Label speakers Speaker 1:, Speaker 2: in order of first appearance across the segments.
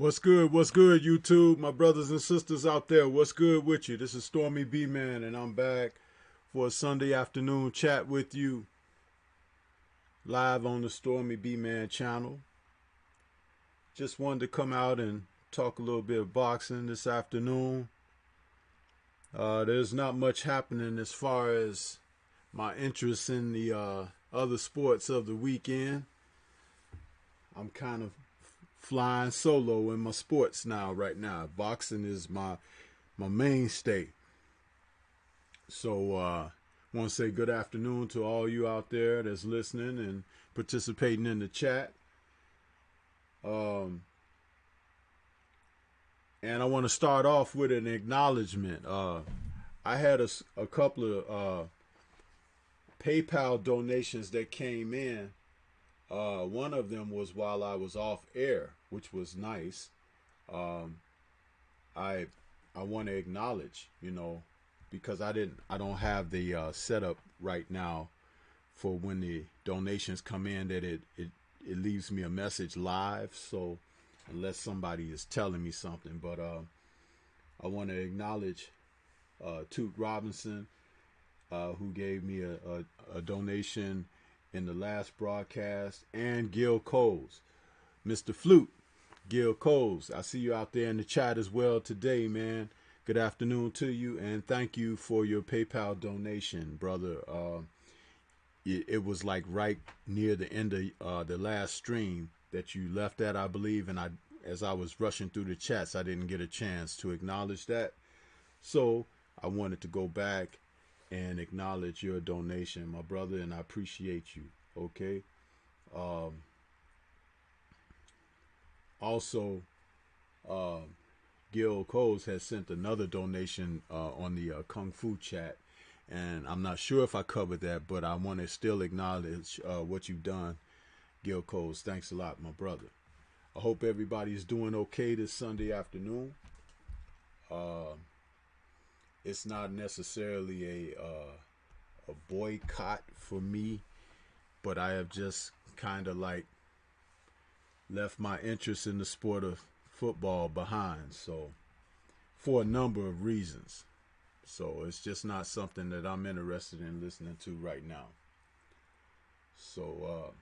Speaker 1: What's good, YouTube? My brothers and sisters out there, what's good with you? This is Stormybman, and I'm back for a Sunday afternoon chat with you live on the Stormybman channel. Just wanted to come out and talk a little bit of boxing this afternoon. There's not much happening as far as my interest in the other sports of the weekend. I'm kind of flying solo in my sports right now. Boxing is my mainstay. So want to say good afternoon to all you out there that's listening and participating in the chat. And I want to start off with an acknowledgement. I had a couple of PayPal donations that came in. One of them was while I was off air, which was nice. I want to acknowledge, because I don't have the setup right now for when the donations come in that it leaves me a message live. So unless somebody is telling me something, but I want to acknowledge Toot Robinson, who gave me a donation in the last broadcast, and Gil Coles, Mr. Flute, Gil Coles. I see you out there in the chat as well today, man. Good afternoon to you, and thank you for your PayPal donation, brother. It was like right near the end of the last stream that you left that, I believe, and as I was rushing through the chats, I didn't get a chance to acknowledge that. So I wanted to go back and acknowledge your donation, my brother, and I appreciate you. Okay. Also, Gil Coles has sent another donation on the Kung Fu chat, and I'm not sure if I covered that, but I want to still acknowledge what you've done, Gil Coles. Thanks a lot, my brother. I hope everybody's doing okay this Sunday afternoon. It's not necessarily a boycott for me, but I have just kind of like left my interest in the sport of football behind. So for a number of reasons. So it's just not something that I'm interested in listening to right now. So,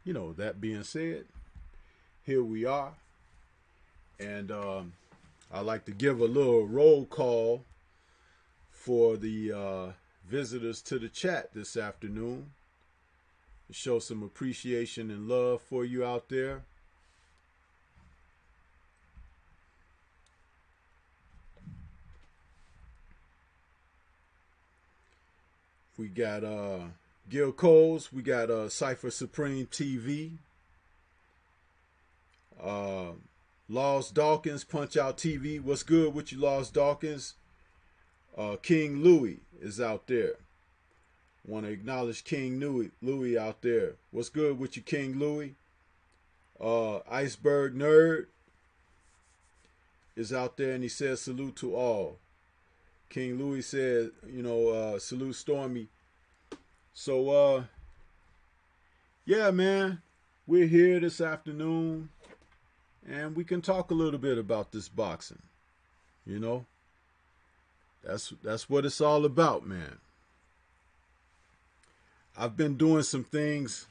Speaker 1: that being said, here we are. And I'd like to give a little roll call for the visitors to the chat this afternoon. To show some appreciation and love for you out there. We got Gil Coles. We got Cypher Supreme TV. Laws Dawkins, Punch Out TV. What's good with you, Laws Dawkins? King Louie is out there. Want to acknowledge King Louie out there. What's good with you, King Louie? Iceberg Nerd is out there, and he says salute to all. King Louie said, salute Stormy. So, yeah, man, we're here this afternoon, and we can talk a little bit about this boxing. That's what it's all about, man. I've been doing some things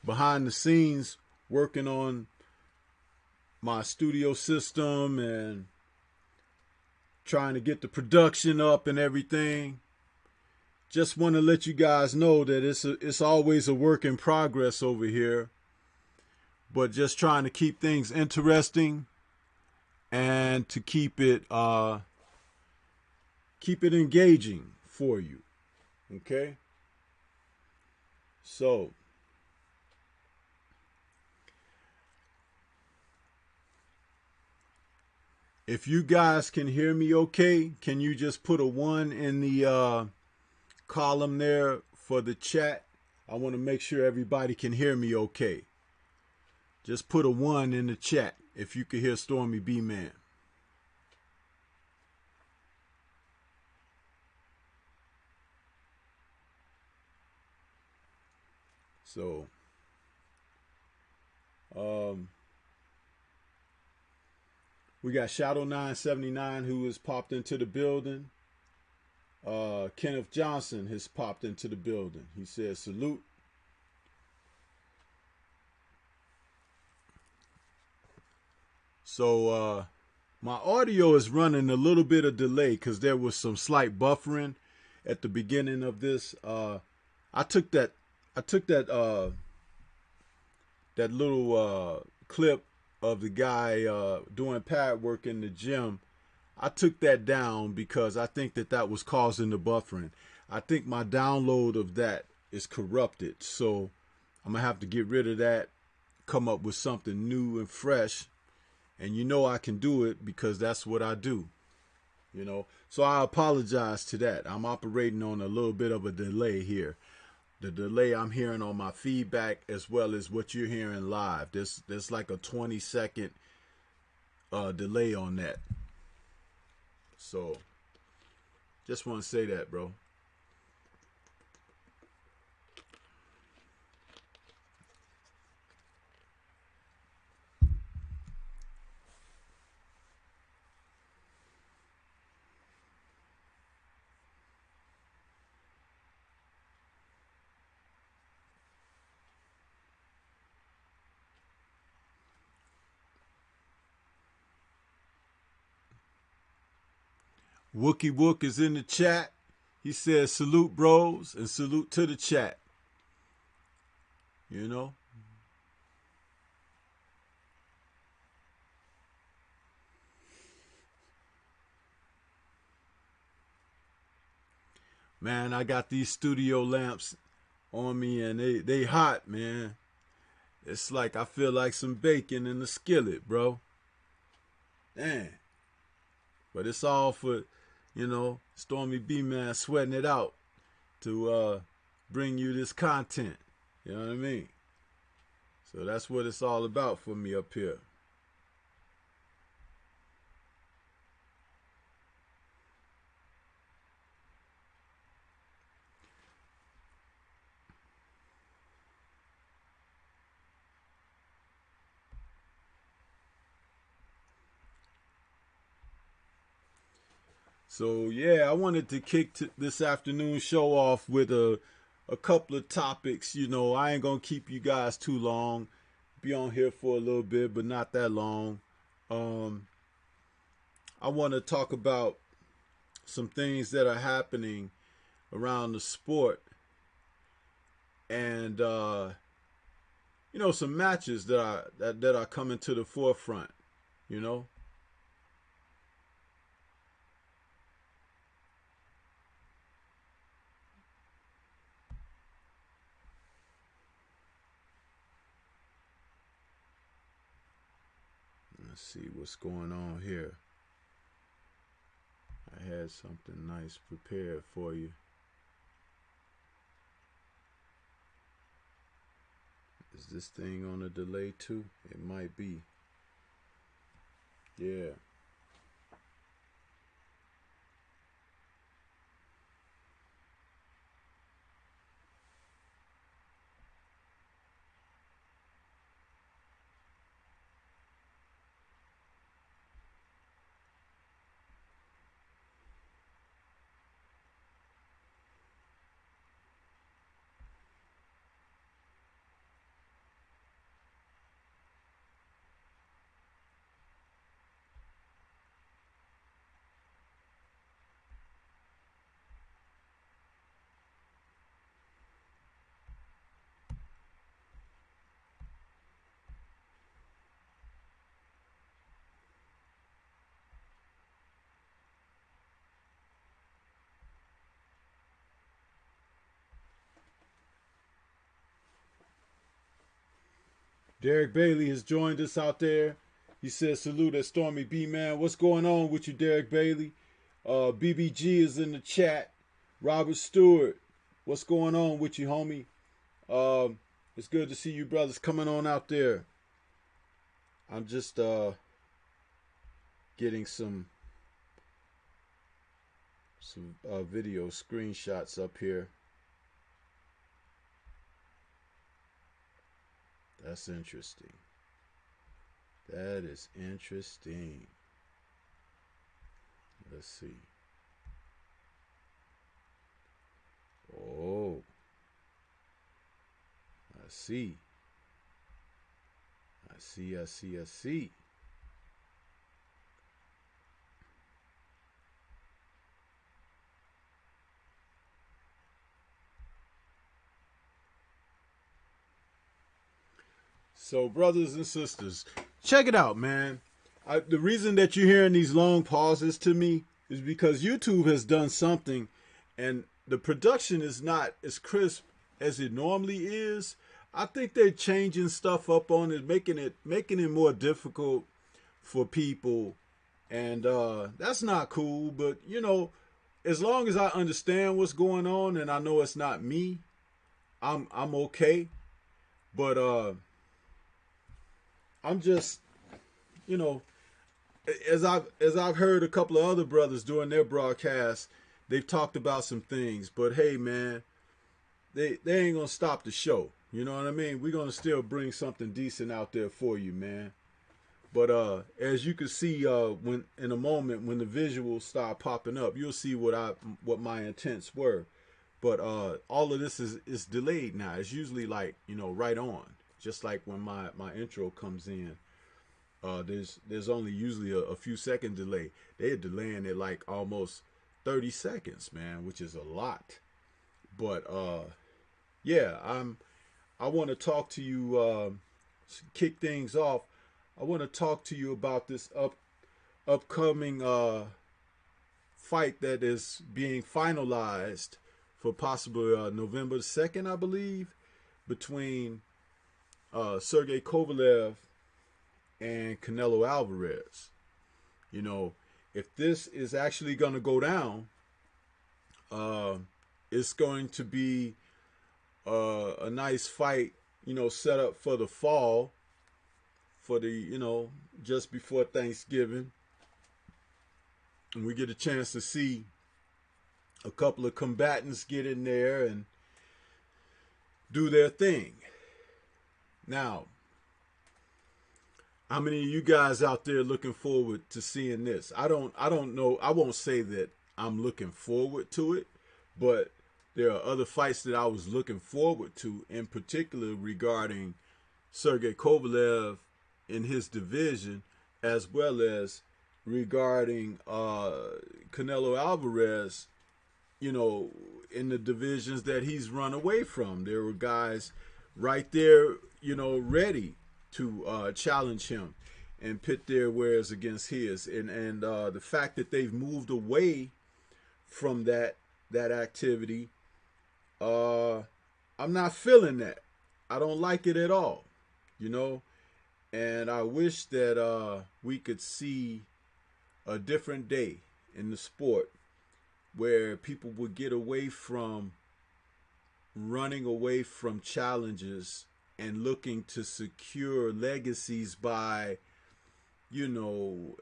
Speaker 1: behind the scenes, working on my studio system and trying to get the production up and everything. Just want to let you guys know that it's always a work in progress over here, but just trying to keep things interesting and to keep it engaging for you. Okay? So, if you guys can hear me okay, can you just put a 1 in the column there for the chat? I want to make sure everybody can hear me okay. Just put a 1 in the chat if you can hear Stormy B-Man. So, We got Shadow 979 who has popped into the building. Kenneth Johnson has popped into the building. He says salute. So my audio is running a little bit of delay because there was some slight buffering at the beginning of this. I took that that little clip of the guy doing pad work in the gym. I took that down because I think that was causing the buffering. I think my download of that is corrupted. So I'm going to have to get rid of that, come up with something new and fresh. And you know I can do it because that's what I do. You know, so I apologize to that. I'm operating on a little bit of a delay here. The delay I'm hearing on my feedback as well as what you're hearing live. There's like a 20-second delay on that. So just want to say that, bro. Wookie Wook is in the chat. He says salute bros and salute to the chat. You know? Man, I got these studio lamps on me and they hot, man. It's like I feel like some bacon in the skillet, bro. Damn. But it's all for, you know, Stormybman sweating it out to bring you this content. You know what I mean? So that's what it's all about for me up here. So yeah, I wanted to kick this afternoon show off with a couple of topics. You know, I ain't gonna keep you guys too long. Be on here for a little bit, but not that long. I want to talk about some things that are happening around the sport, and you know, some matches that are coming to the forefront. You know. Let's see what's going on here. I had something nice prepared for you. Is this thing on a delay too? It might be. Yeah. Derek Bailey has joined us out there. He says salute at Stormybman. What's going on with you, Derek Bailey? BBG is in the chat. Robert Stewart, what's going on with you, homie? It's good to see you brothers coming on out there. I'm just getting some video screenshots up here. That's interesting. That is interesting. Let's see. Oh, I see. I see. I see. I see. So, brothers and sisters, check it out, man. The reason that you're hearing these long pauses to me is because YouTube has done something, and the production is not as crisp as it normally is. I think they're changing stuff up on it, making it more difficult for people, and that's not cool. But as long as I understand what's going on and I know it's not me, I'm okay. But I'm just, you know, as I've heard a couple of other brothers doing their broadcasts, they've talked about some things. But hey, man, they ain't gonna stop the show. You know what I mean? We're gonna still bring something decent out there for you, man. But as you can see, when in a moment when the visuals start popping up, you'll see what my intents were. But all of this is delayed now. It's usually like right on, just like when my intro comes in. There's only usually a few second delay. They're delaying it like almost 30 seconds, man, which is a lot. But yeah, I want to talk to you. Kick things off. I want to talk to you about this upcoming fight that is being finalized for possibly November the 2nd, I believe, between Sergey Kovalev and Canelo Alvarez. If this is actually going to go down, it's going to be a nice fight, set up for the fall, for the, just before Thanksgiving. And we get a chance to see a couple of combatants get in there and do their thing. Now, how many of you guys out there looking forward to seeing this? I don't know. I won't say that I'm looking forward to it, but there are other fights that I was looking forward to, in particular regarding Sergey Kovalev in his division, as well as regarding Canelo Alvarez, in the divisions that he's run away from. There were guys right there, ready to challenge him and pit their wares against his. And the fact that they've moved away from that activity, I'm not feeling that. I don't like it at all, and I wish that we could see a different day in the sport where people would get away from running away from challenges and looking to secure legacies by,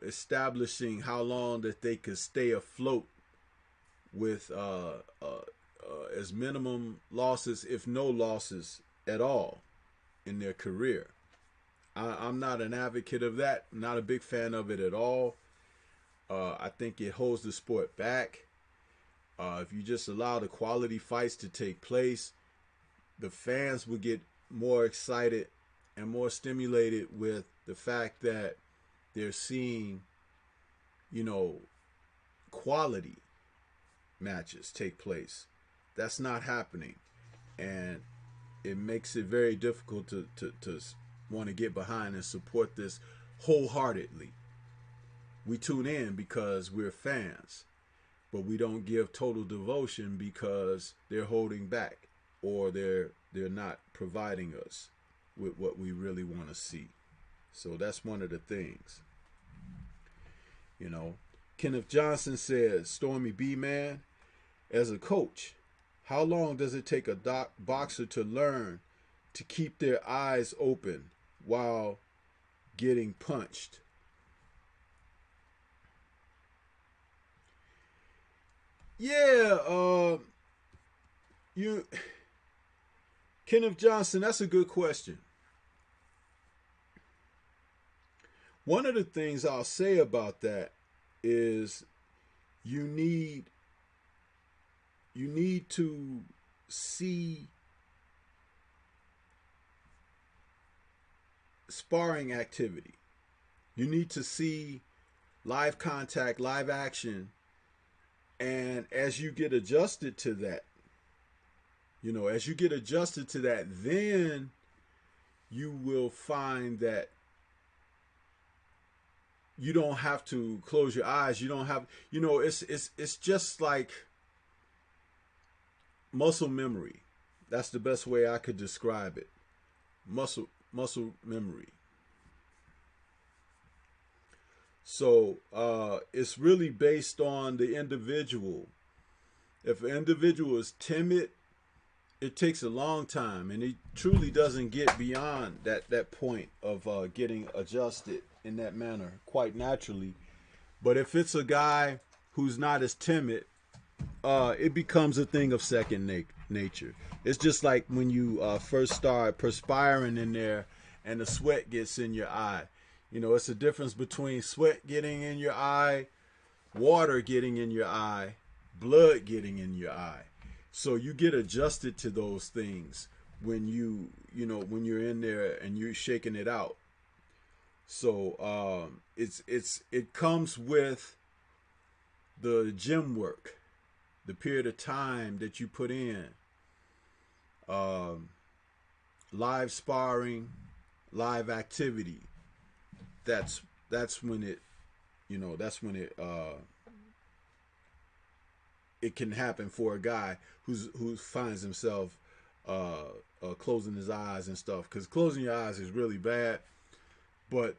Speaker 1: establishing how long that they could stay afloat with as minimum losses, if no losses at all, in their career. I'm not an advocate of that. I'm not a big fan of it at all. I think it holds the sport back. If you just allow the quality fights to take place, the fans will get more excited and more stimulated with the fact that they're seeing, quality matches take place. That's not happening. And it makes it very difficult to want to get behind and support this wholeheartedly. We tune in because we're fans, but we don't give total devotion because they're holding back or they're not providing us with what we really want to see. So that's one of the things. Kenneth Johnson says, Stormybman, as a coach, how long does it take a boxer to learn to keep their eyes open while getting punched? Yeah, Kenneth Johnson, that's a good question. One of the things I'll say about that is you need to see sparring activity. You need to see live contact, live action, and as you get adjusted to that, as you get adjusted to that, then you will find that you don't have to close your eyes. You don't have, it's just like muscle memory. That's the best way I could describe it. Muscle memory. So it's really based on the individual. If an individual is timid, it takes a long time, and he truly doesn't get beyond that point of getting adjusted in that manner quite naturally. But if it's a guy who's not as timid, it becomes a thing of second nature. It's just like when you first start perspiring in there and the sweat gets in your eye. It's a difference between sweat getting in your eye, water getting in your eye, blood getting in your eye. So you get adjusted to those things when when you're in there and you're shaking it out. So it comes with the gym work, the period of time that you put in, live sparring, live activity. That's when it it can happen for a guy who finds himself closing his eyes and stuff, because closing your eyes is really bad. But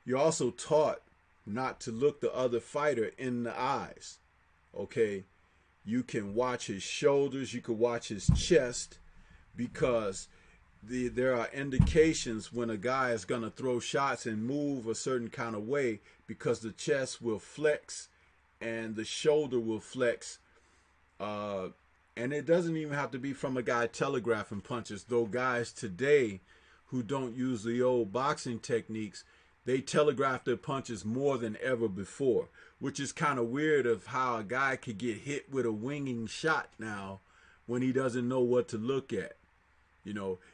Speaker 1: you're also taught not to look the other fighter in the eyes. Okay, you can watch his shoulders, you can watch his chest, because there are indications when a guy is going to throw shots and move a certain kind of way, because the chest will flex and the shoulder will flex. And it doesn't even have to be from a guy telegraphing punches, though guys today who don't use the old boxing techniques, they telegraph their punches more than ever before, which is kind of weird of how a guy could get hit with a winging shot now when he doesn't know what to look at.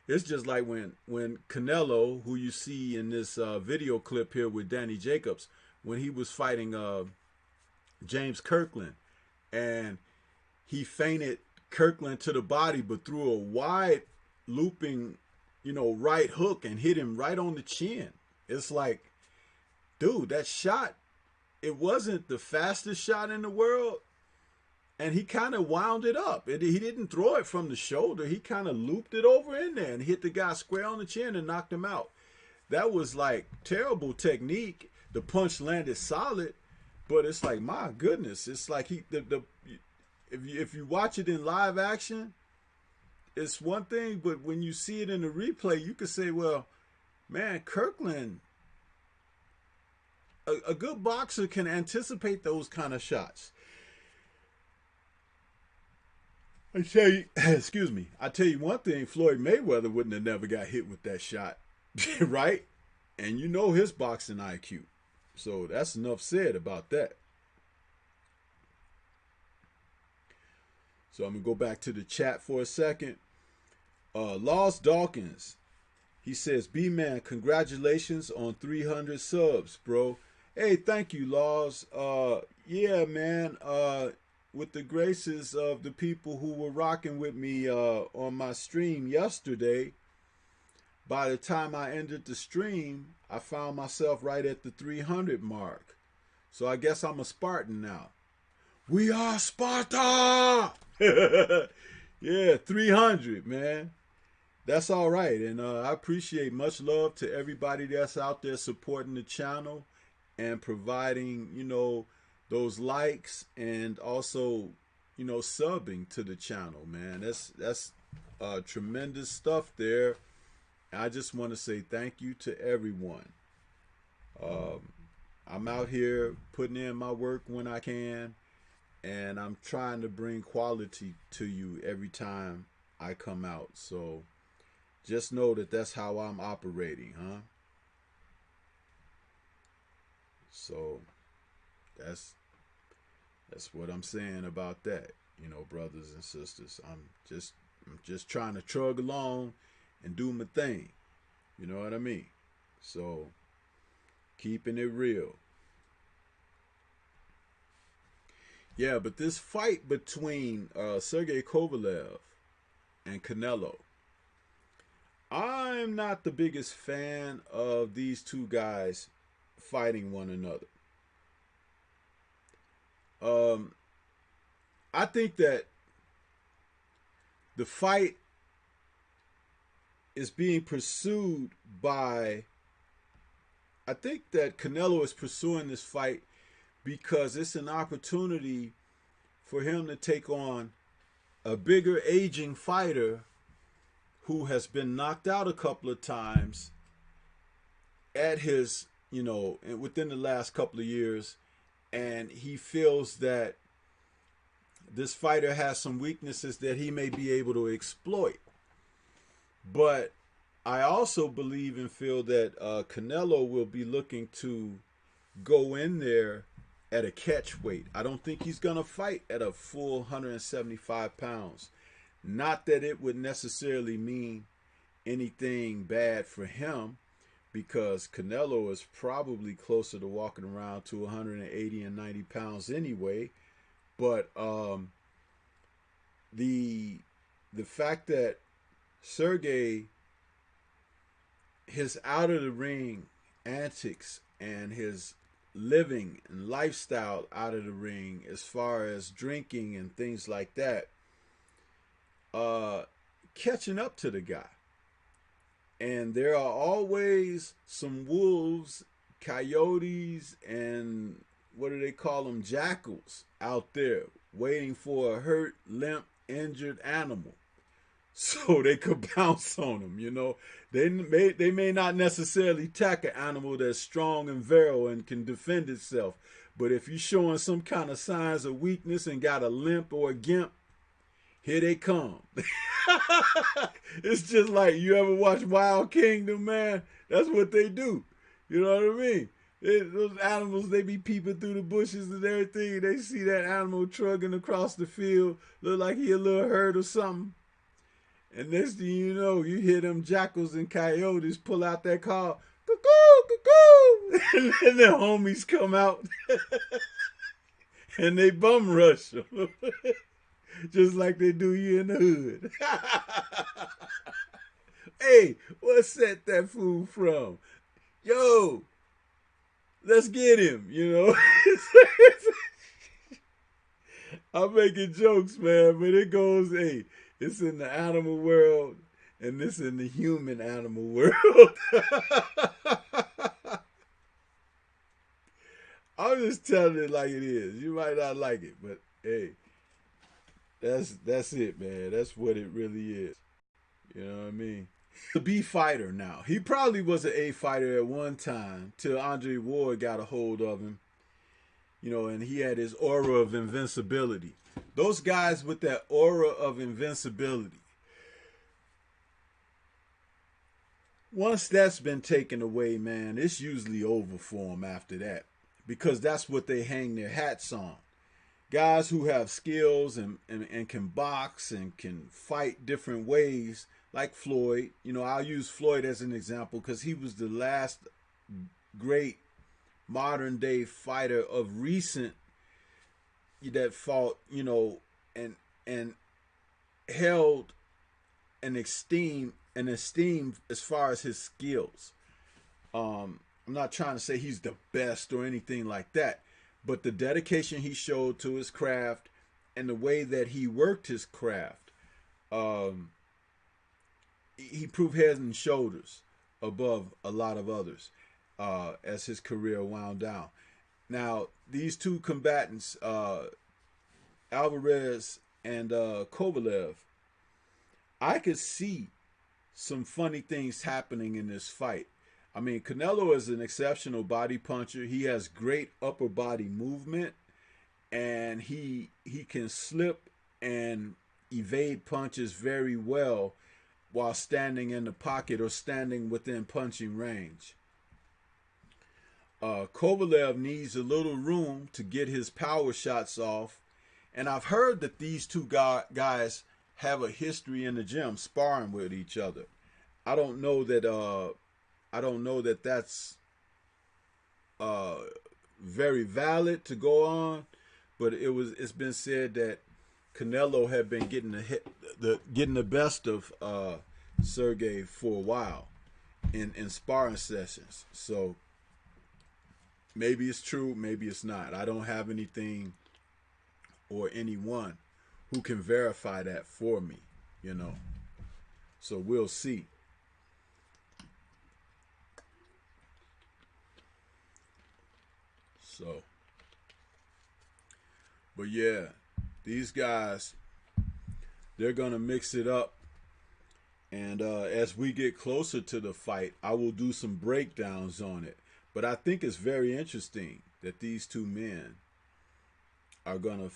Speaker 1: It's just like when Canelo, who you see in this video clip here with Danny Jacobs, when he was fighting James Kirkland, and he feinted Kirkland to the body, but threw a wide looping, right hook and hit him right on the chin. It's like, dude, that shot, it wasn't the fastest shot in the world. And he kind of wound it up. He didn't throw it from the shoulder. He kind of looped it over in there and hit the guy square on the chin and knocked him out. That was like terrible technique. The punch landed solid, but it's like, my goodness, it's like if you watch it in live action, it's one thing, but when you see it in the replay, you could say, well, man, Kirkland, a good boxer can anticipate those kind of shots. I tell you, excuse me, I tell you one thing, Floyd Mayweather wouldn't have never got hit with that shot, right? And his boxing IQ. So that's enough said about that. So I'm going to go back to the chat for a second. Laws Dawkins, he says, B-Man, congratulations on 300 subs, bro. Hey, thank you, Laws. Yeah, man, with the graces of the people who were rocking with me on my stream yesterday, by the time I ended the stream, I found myself right at the 300 mark. So I guess I'm a Spartan now. We are Sparta! Yeah, 300, man. That's all right. And I appreciate, much love to everybody that's out there supporting the channel and providing, those likes, and also, subbing to the channel, man. That's tremendous stuff there. I just want to say thank you to everyone. I'm out here putting in my work when I can, and I'm trying to bring quality to you every time I come out. So just know that that's how I'm operating, huh? So That's what I'm saying about that. You know, brothers and sisters. I'm just trying to trug along and do my thing. You know what I mean? So keeping it real. Yeah, but this fight between Sergey Kovalev and Canelo, I'm not the biggest fan of these two guys fighting one another. Um, I think that the fight is being pursued by. I think that Canelo is pursuing this fight because it's an opportunity for him to take on a bigger aging fighter who has been knocked out a couple of times at his, within the last couple of years. And he feels that this fighter has some weaknesses that he may be able to exploit. But I also believe and feel that Canelo will be looking to go in there at a catch weight. I don't think he's going to fight at a full 175 pounds. Not that it would necessarily mean anything bad for him, because Canelo is probably closer to walking around to 180 and 90 pounds anyway. But the fact that Sergey, his out of the ring antics and his living and lifestyle out of the ring, as far as drinking and things like that, catching up to the guy. And there are always some wolves, coyotes, and what do they call them? Jackals out there waiting for a hurt, limp, injured animal so they could bounce on them. They may not necessarily attack an animal that's strong and virile and can defend itself, but if you're showing some kind of signs of weakness and got a limp or a gimp, here they come. It's just like, you ever watch Wild Kingdom, man? That's what they do. You know what I mean? Those animals, they be peeping through the bushes and everything. They see that animal trugging across the field, look like he a little hurt or something. And next thing you know, you hear them jackals and coyotes pull out that call, cuckoo, cuckoo, and then the homies come out and they bum rush them. Just like they do you in the hood. Hey, what set that fool from? Yo, let's get him, I'm making jokes, man, but it goes, hey, it's in the animal world and this in the human animal world. I'm just telling it like it is. You might not like it, but hey, that's it, man. That's what it really is. You know what I mean? The B fighter now. He probably was an A fighter at one time till Andre Ward got a hold of him. And he had his aura of invincibility. Those guys with that aura of invincibility, once that's been taken away, man, it's usually over for them after that, because that's what they hang their hats on. Guys who have skills and can box and can fight different ways, like Floyd. I'll use Floyd as an example because he was the last great modern day fighter of recent that fought, and held an esteem as far as his skills. I'm not trying to say he's the best or anything like that, but the dedication he showed to his craft and the way that he worked his craft, he proved head and shoulders above a lot of others as his career wound down. Now, these two combatants, Alvarez and Kovalev, I could see some funny things happening in this fight. I mean, Canelo is an exceptional body puncher. He has great upper body movement, and he can slip and evade punches very well while standing in the pocket or standing within punching range. Kovalev needs a little room to get his power shots off. And I've heard that these two guys have a history in the gym sparring with each other. I don't know that that's uh, very valid to go on, but it's been said that Canelo had been getting the best of Sergey for a while in sparring sessions. So maybe it's true, maybe it's not. I don't have anything or anyone who can verify that for me, you know. So we'll see. So, but yeah, these guys, they're gonna mix it up. And as we get closer to the fight, I will do some breakdowns on it. But I think it's very interesting that these two men are gonna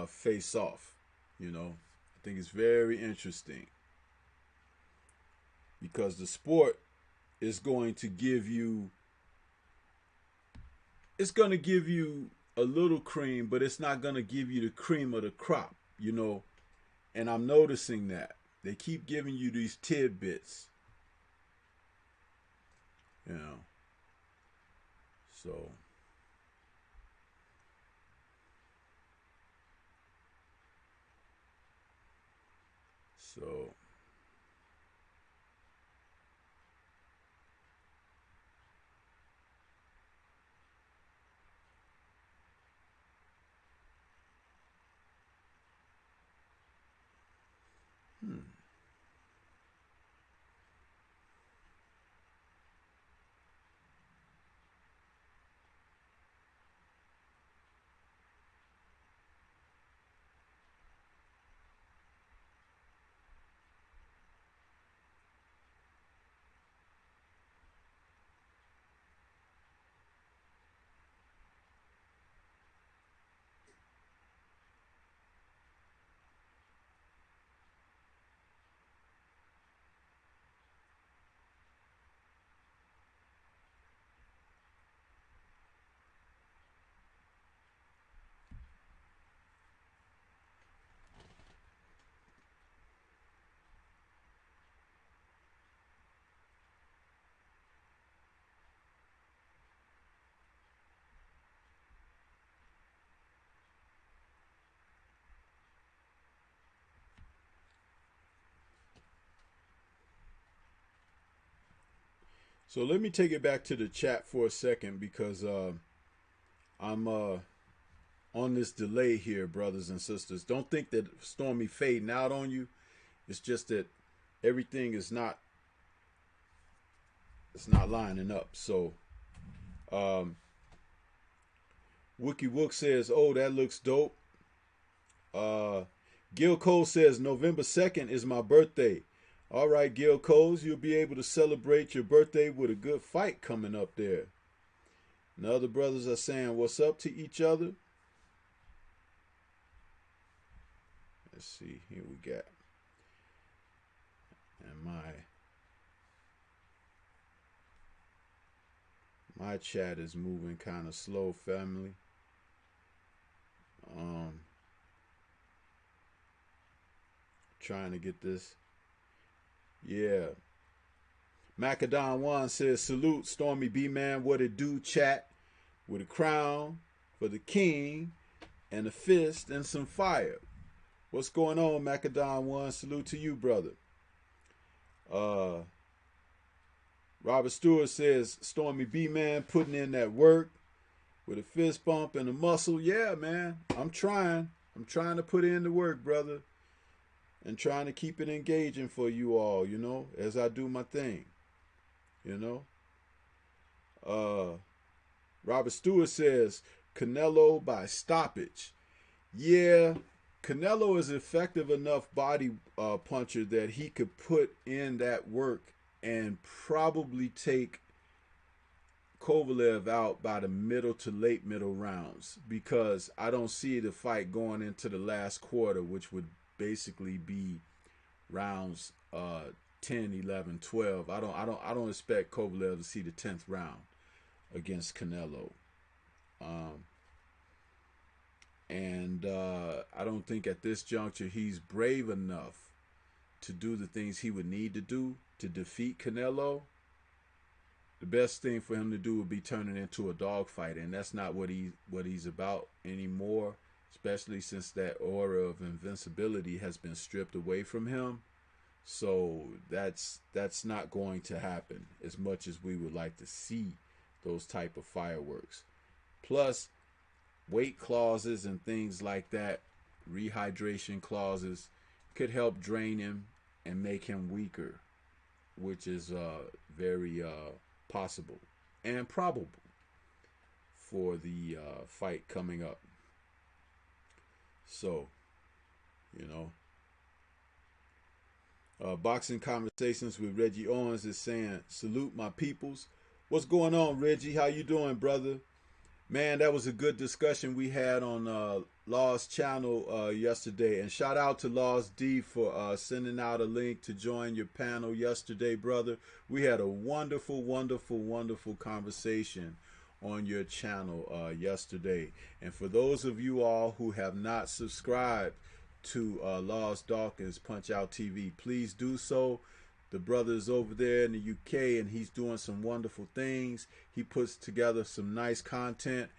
Speaker 1: face off. You know, I think it's very interesting because the sport is going to give you, it's going to give you a little cream, but it's not going to give you the cream of the crop, you know. And I'm noticing that they keep giving you these tidbits, you know. So so hmm. So let me take it back to the chat for a second because I'm on this delay here, brothers and sisters. Don't think that Stormy fading out on you. It's just that everything is not, it's not lining up. So Wookie Wook says, "Oh, that looks dope." Uh, Gil Cole says, "November 2nd is my birthday." All right, Gil Coles, you'll be able to celebrate your birthday with a good fight coming up there. And the other brothers are saying, "What's up?" to each other. Let's see. Here we got. And my chat is moving kind of slow, family. Trying to get this. Yeah. Macadon One says, "Salute, Stormy B Man. What it do, chat? With a crown for the king and a fist and some fire." What's going on, Macadon One? Salute to you, brother. Robert Stewart says, "Stormy B Man putting in that work with a fist bump and a muscle." Yeah, man. I'm trying. I'm trying to put in the work, brother. And trying to keep it engaging for you all, you know, as I do my thing. You know? Robert Stewart says, "Canelo by stoppage." Yeah, Canelo is an effective enough body puncher that he could put in that work and probably take Kovalev out by the middle to late middle rounds, because I don't see the fight going into the last quarter, which would basically be rounds 10, 11, 12. I don't expect Kovalev to see the 10th round. against Canelo. Um, and I don't think at this juncture he's brave enough to do the things he would need to do to defeat Canelo. The best thing for him to do would be turn it into a dogfight, and that's not what he's about anymore. Especially since that aura of invincibility has been stripped away from him. So that's not going to happen as much as we would like to see those type of fireworks. Plus, weight clauses and things like that, rehydration clauses, could help drain him and make him weaker, which is very possible and probable for the fight coming up. So, you know, Boxing Conversations with Reggie Owens is saying, salute my peoples. What's going on, Reggie? How you doing, brother? Man, that was a good discussion we had on Law's channel yesterday. And shout out to Law's D for sending out a link to join your panel yesterday, brother. We had a wonderful, wonderful, wonderful conversation on your channel yesterday. And for those of you all who have not subscribed to Laws Dawkins Punch Out TV, please do so. The brother's over there in the UK and he's doing some wonderful things. He puts together some nice content,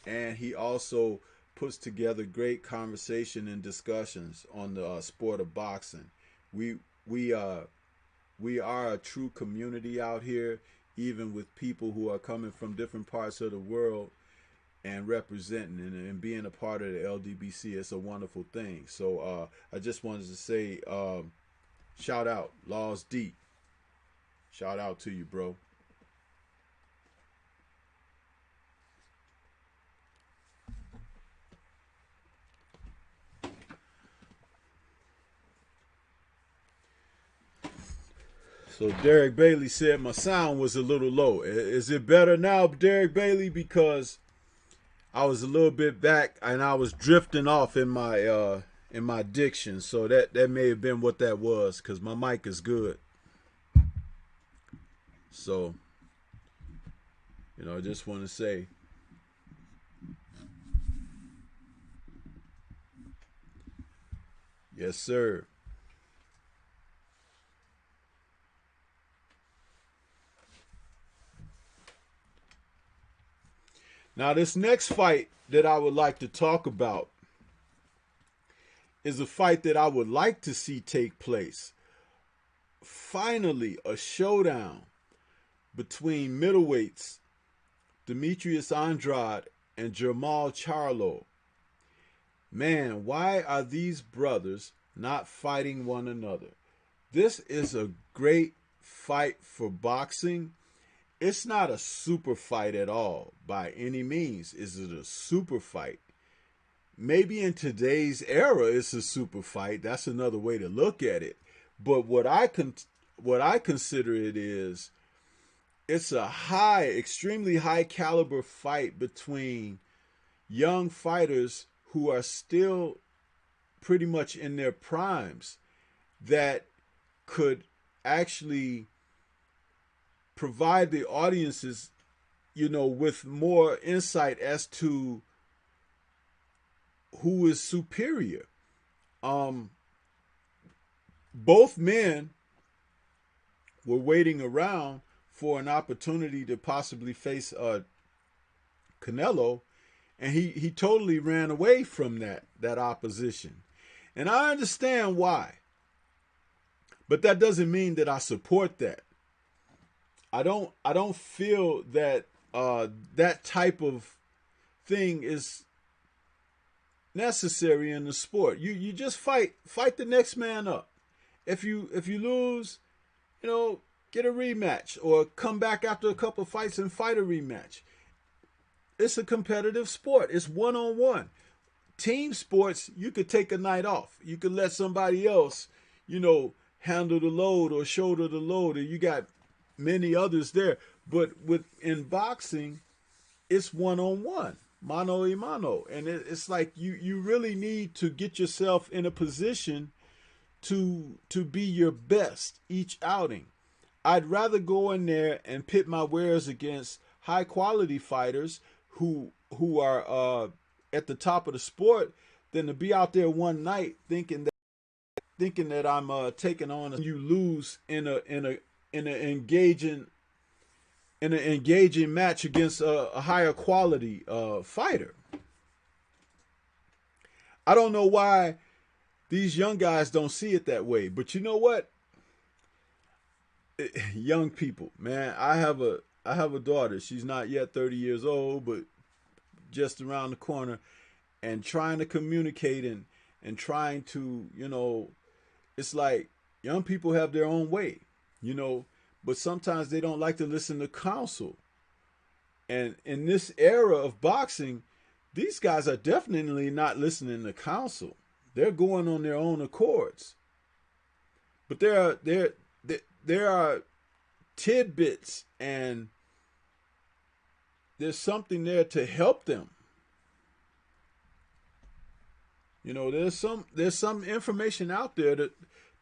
Speaker 1: and he also puts together great conversation and discussions on the sport of boxing. We are a true community out here, even with people who are coming from different parts of the world and representing and being a part of the LDBC. It's a wonderful thing. So I just wanted to say, shout out, Laws Deep. Shout out to you, bro. So Derek Bailey said my sound was a little low. Is it better now, Derek Bailey? Because I was a little bit back and I was drifting off in my diction. So that may have been what that was, because my mic is good. So, you know, I just want to say, yes, sir. Now, this next fight that I would like to talk about is a fight that I would like to see take place. Finally, a showdown between middleweights Demetrius Andrade and Jermall Charlo. Man, why are these brothers not fighting one another? This is a great fight for boxing. It's not a super fight at all by any means. Is it a super fight? Maybe in today's era it's a super fight. That's another way to look at it. But what I consider it is, it's a extremely high caliber fight between young fighters who are still pretty much in their primes that could actually provide the audiences, you know, with more insight as to who is superior. Both men were waiting around for an opportunity to possibly face Canelo, and he totally ran away from that opposition. And I understand why. But that doesn't mean that I support that. I don't feel that that type of thing is necessary in the sport. You just fight the next man up. If you lose, you know, get a rematch or come back after a couple of fights and fight a rematch. It's a competitive sport. It's one-on-one. Team sports, you could take a night off. You could let somebody else, you know, handle the load or shoulder the load, or you got many others there. But in boxing, it's one-on-one, mano a mano. And it's like you really need to get yourself in a position to be your best each outing. I'd rather go in there and pit my wares against high quality fighters who are at the top of the sport than to be out there one night thinking that I'm taking on you lose in an engaging match against a higher quality fighter. I don't know why these young guys don't see it that way, but you know what? Young people, man, I have a daughter. She's not yet 30 years old, but just around the corner, and trying to communicate and trying to, it's like young people have their own way, but sometimes they don't like to listen to counsel. And in this era of boxing, these guys are definitely not listening to counsel. They're going on their own accords. But there are tidbits, and there's something there to help them. There's some information out there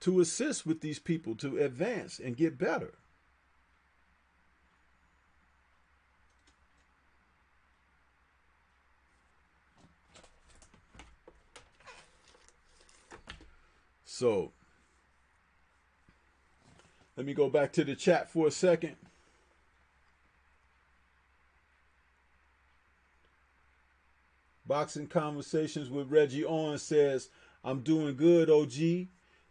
Speaker 1: to assist with these people to advance and get better. So let me go back to the chat for a second. Boxing Conversations with Reggie Owens says, I'm doing good, OG.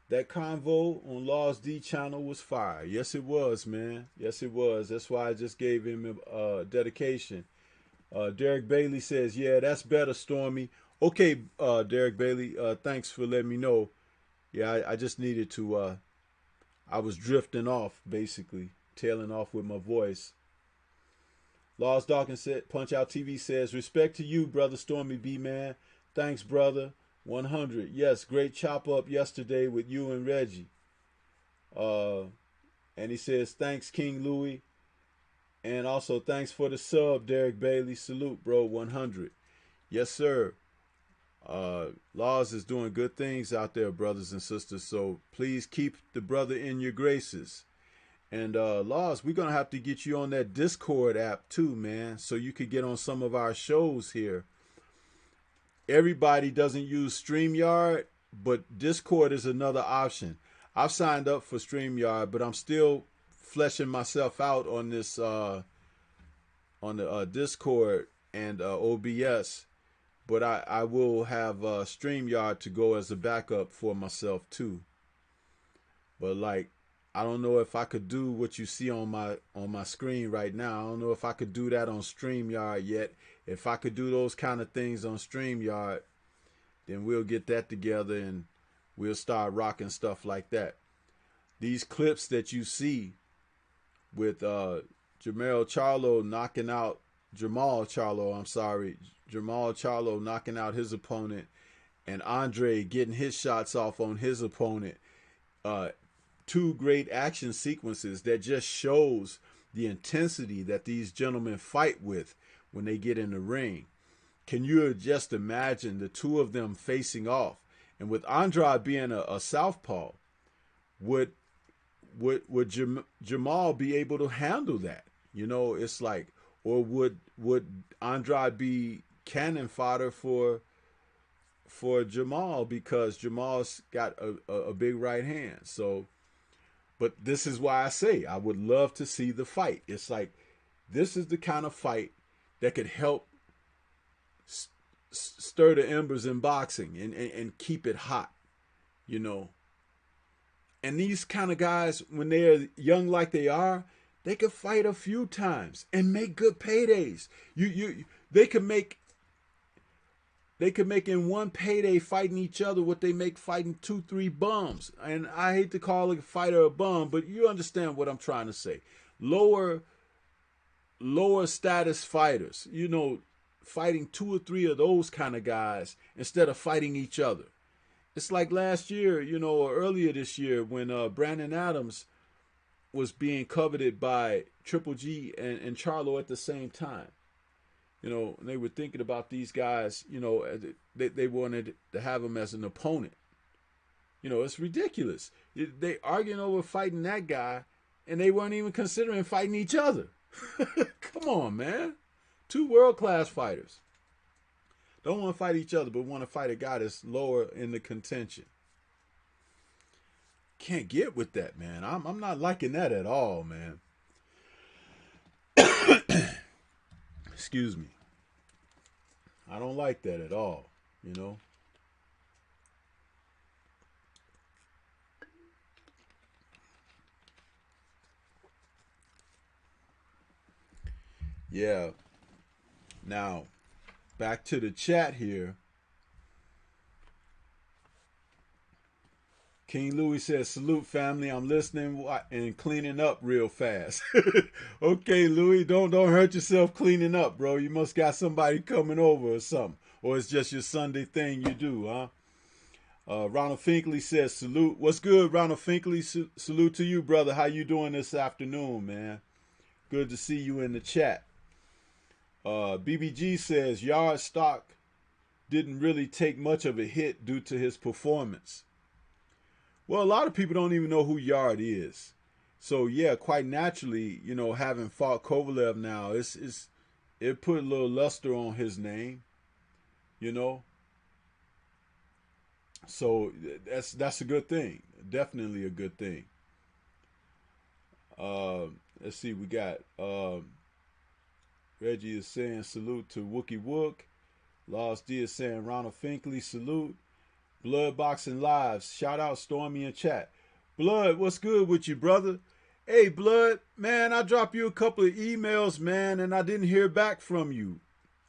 Speaker 1: That convo on Laws D channel was fire. Yes, it was, man. Yes, it was. That's why I just gave him a dedication. Derek Bailey says, yeah, that's better, Stormy. Okay, Derek Bailey, thanks for letting me know. Yeah, I just needed to, I was drifting off, basically, tailing off with my voice. Laws Dawkins said, Punch Out TV says, respect to you, brother Stormy B, man. Thanks, brother. 100. Yes, great chop up yesterday with you and Reggie. And he says, thanks, King Louis. And also, thanks for the sub, Derek Bailey. Salute, bro. 100. Yes, sir. Laws is doing good things out there, brothers and sisters. So please keep the brother in your graces. And Laws, we're going to have to get you on that Discord app too, man, so you could get on some of our shows here. Everybody doesn't use StreamYard, but Discord is another option. I've signed up for StreamYard, but I'm still fleshing myself out on this on the Discord and OBS. But I will have StreamYard to go as a backup for myself too. But like, I don't know if I could do what you see on my screen right now. I don't know if I could do that on StreamYard yet. If I could do those kind of things on StreamYard, then we'll get that together and we'll start rocking stuff like that. These clips that you see with Jamal Charlo knocking out Jamal Charlo knocking out his opponent, and Andre getting his shots off on his opponent. Two great action sequences that just shows the intensity that these gentlemen fight with when they get in the ring. Can you just imagine the two of them facing off? And with Andrade being a southpaw, would Jamal be able to handle that? It's like, or would Andrade be cannon fodder for Jamal, because Jamal's got a big right hand? So, but this is why I say I would love to see the fight. It's like, this is the kind of fight that could help stir the embers in boxing and keep it hot, And these kind of guys, when they're young like they are, they could fight a few times and make good paydays. They could make in one payday fighting each other what they make fighting 2-3 bums. And I hate to call a fighter a bum, but you understand what I'm trying to say. Lower status fighters, fighting 2 or 3 of those kind of guys instead of fighting each other. It's like last year, or earlier this year, when Brandon Adams was being coveted by Triple G and Charlo at the same time. They were thinking about these guys, they wanted to have him as an opponent. It's ridiculous. They arguing over fighting that guy, and they weren't even considering fighting each other. Come on, man. Two world-class fighters. Don't want to fight each other, but want to fight a guy that's lower in the contention. Can't get with that, man. I'm not liking that at all, man. Excuse me. I don't like that at all, you know. Yeah. Now, back to the chat here. King Louis says, salute family. I'm listening and cleaning up real fast. Okay, Louis, don't hurt yourself cleaning up, bro. You must got somebody coming over or something. Or it's just your Sunday thing you do, huh? Ronald Finkley says, salute. What's good, Ronald Finkley? Salute to you, brother. How you doing this afternoon, man? Good to see you in the chat. BBG says, Yard stock didn't really take much of a hit due to his performance. Well, a lot of people don't even know who Yard is. So, yeah, quite naturally, you know, having fought Kovalev now, it put a little luster on his name, you know. So that's a good thing. Definitely a good thing. Let's see, we got Reggie is saying salute to Wookie Wook. Lost D is saying Ronald Finkley, salute. Blood Boxing Lives, shout out Stormy in chat. Blood, what's good with you, brother? Hey, Blood, man, I dropped you a couple of emails, man, and I didn't hear back from you.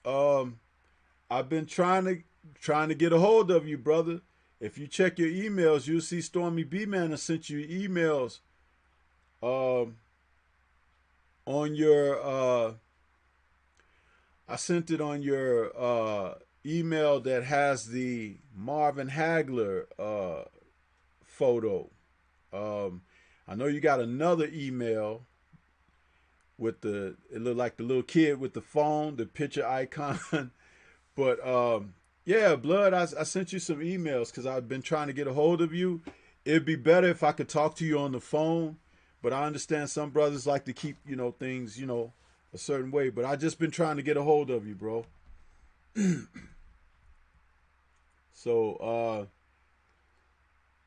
Speaker 1: I've been trying to get a hold of you, brother. If you check your emails, you'll see Stormybman has sent you emails on your I sent it on your email that has the Marvin Hagler photo. I know you got another email with it looked like the little kid with the phone, the picture icon. But yeah, Blood, I sent you some emails because I've been trying to get a hold of you. It'd be better if I could talk to you on the phone, but I understand some brothers like to keep, you know, things, you know, a certain way. But I just been trying to get a hold of you, bro. So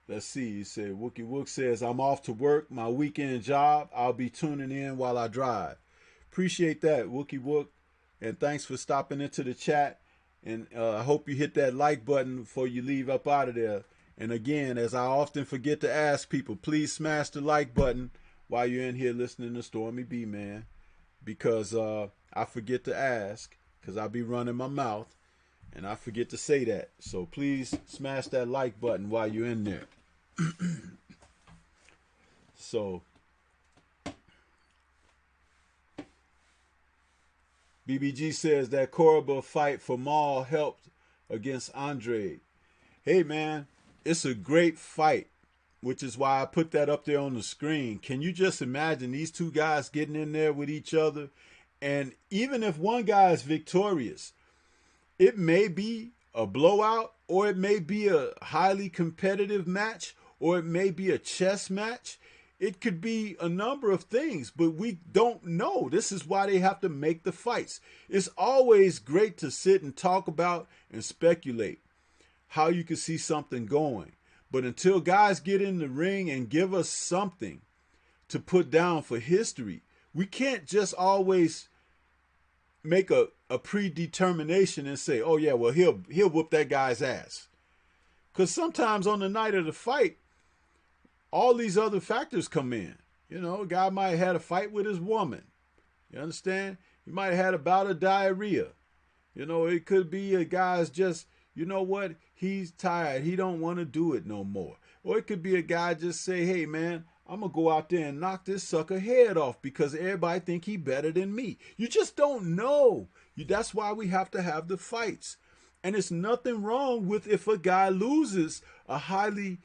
Speaker 1: let's see. You said Wookie Wook says, I'm off to work, my weekend job. I'll be tuning in while I drive. Appreciate that, Wookie Wook. And thanks for stopping into the chat. And I hope you hit that like button before you leave up out of there. And again, as I often forget to ask people, please smash the like button while you're in here listening to Stormy B, man. Because I forget to ask, because I be running my mouth, and I forget to say that. So please smash that like button while you're in there. So BBG says that Koraba fight for Maul helped against Andre. Hey, man, it's a great fight, which is why I put that up there on the screen. Can you just imagine these two guys getting in there with each other? And even if one guy is victorious, it may be a blowout, or it may be a highly competitive match, or it may be a chess match. It could be a number of things, but we don't know. This is why they have to make the fights. It's always great to sit and talk about and speculate how you can see something going. But until guys get in the ring and give us something to put down for history, we can't just always make a predetermination and say, oh yeah, well, he'll whoop that guy's ass. Because sometimes on the night of the fight, all these other factors come in. You know, a guy might have had a fight with his woman. You understand? He might have had a bout of diarrhea. You know, it could be a guy's just, you know what? He's tired. He don't want to do it no more. Or it could be a guy just say, hey, man, I'm going to go out there and knock this sucker head off because everybody think he better than me. You just don't know. That's why we have to have the fights. And it's nothing wrong with if a guy loses a highly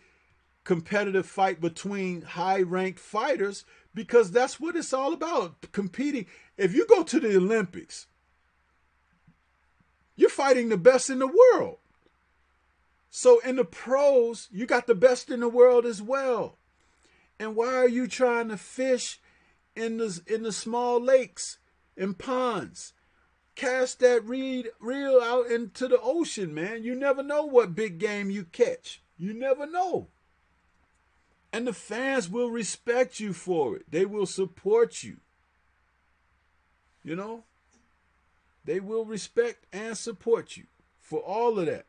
Speaker 1: competitive fight between high-ranked fighters, because that's what it's all about, competing. If you go to the Olympics, you're fighting the best in the world. So in the pros, you got the best in the world as well. And why are you trying to fish in the small lakes and ponds. Cast that reel out into the ocean, man. You never know what big game you catch. You never know. And the fans will respect you for it. They will support you. You know? They will respect and support you for all of that.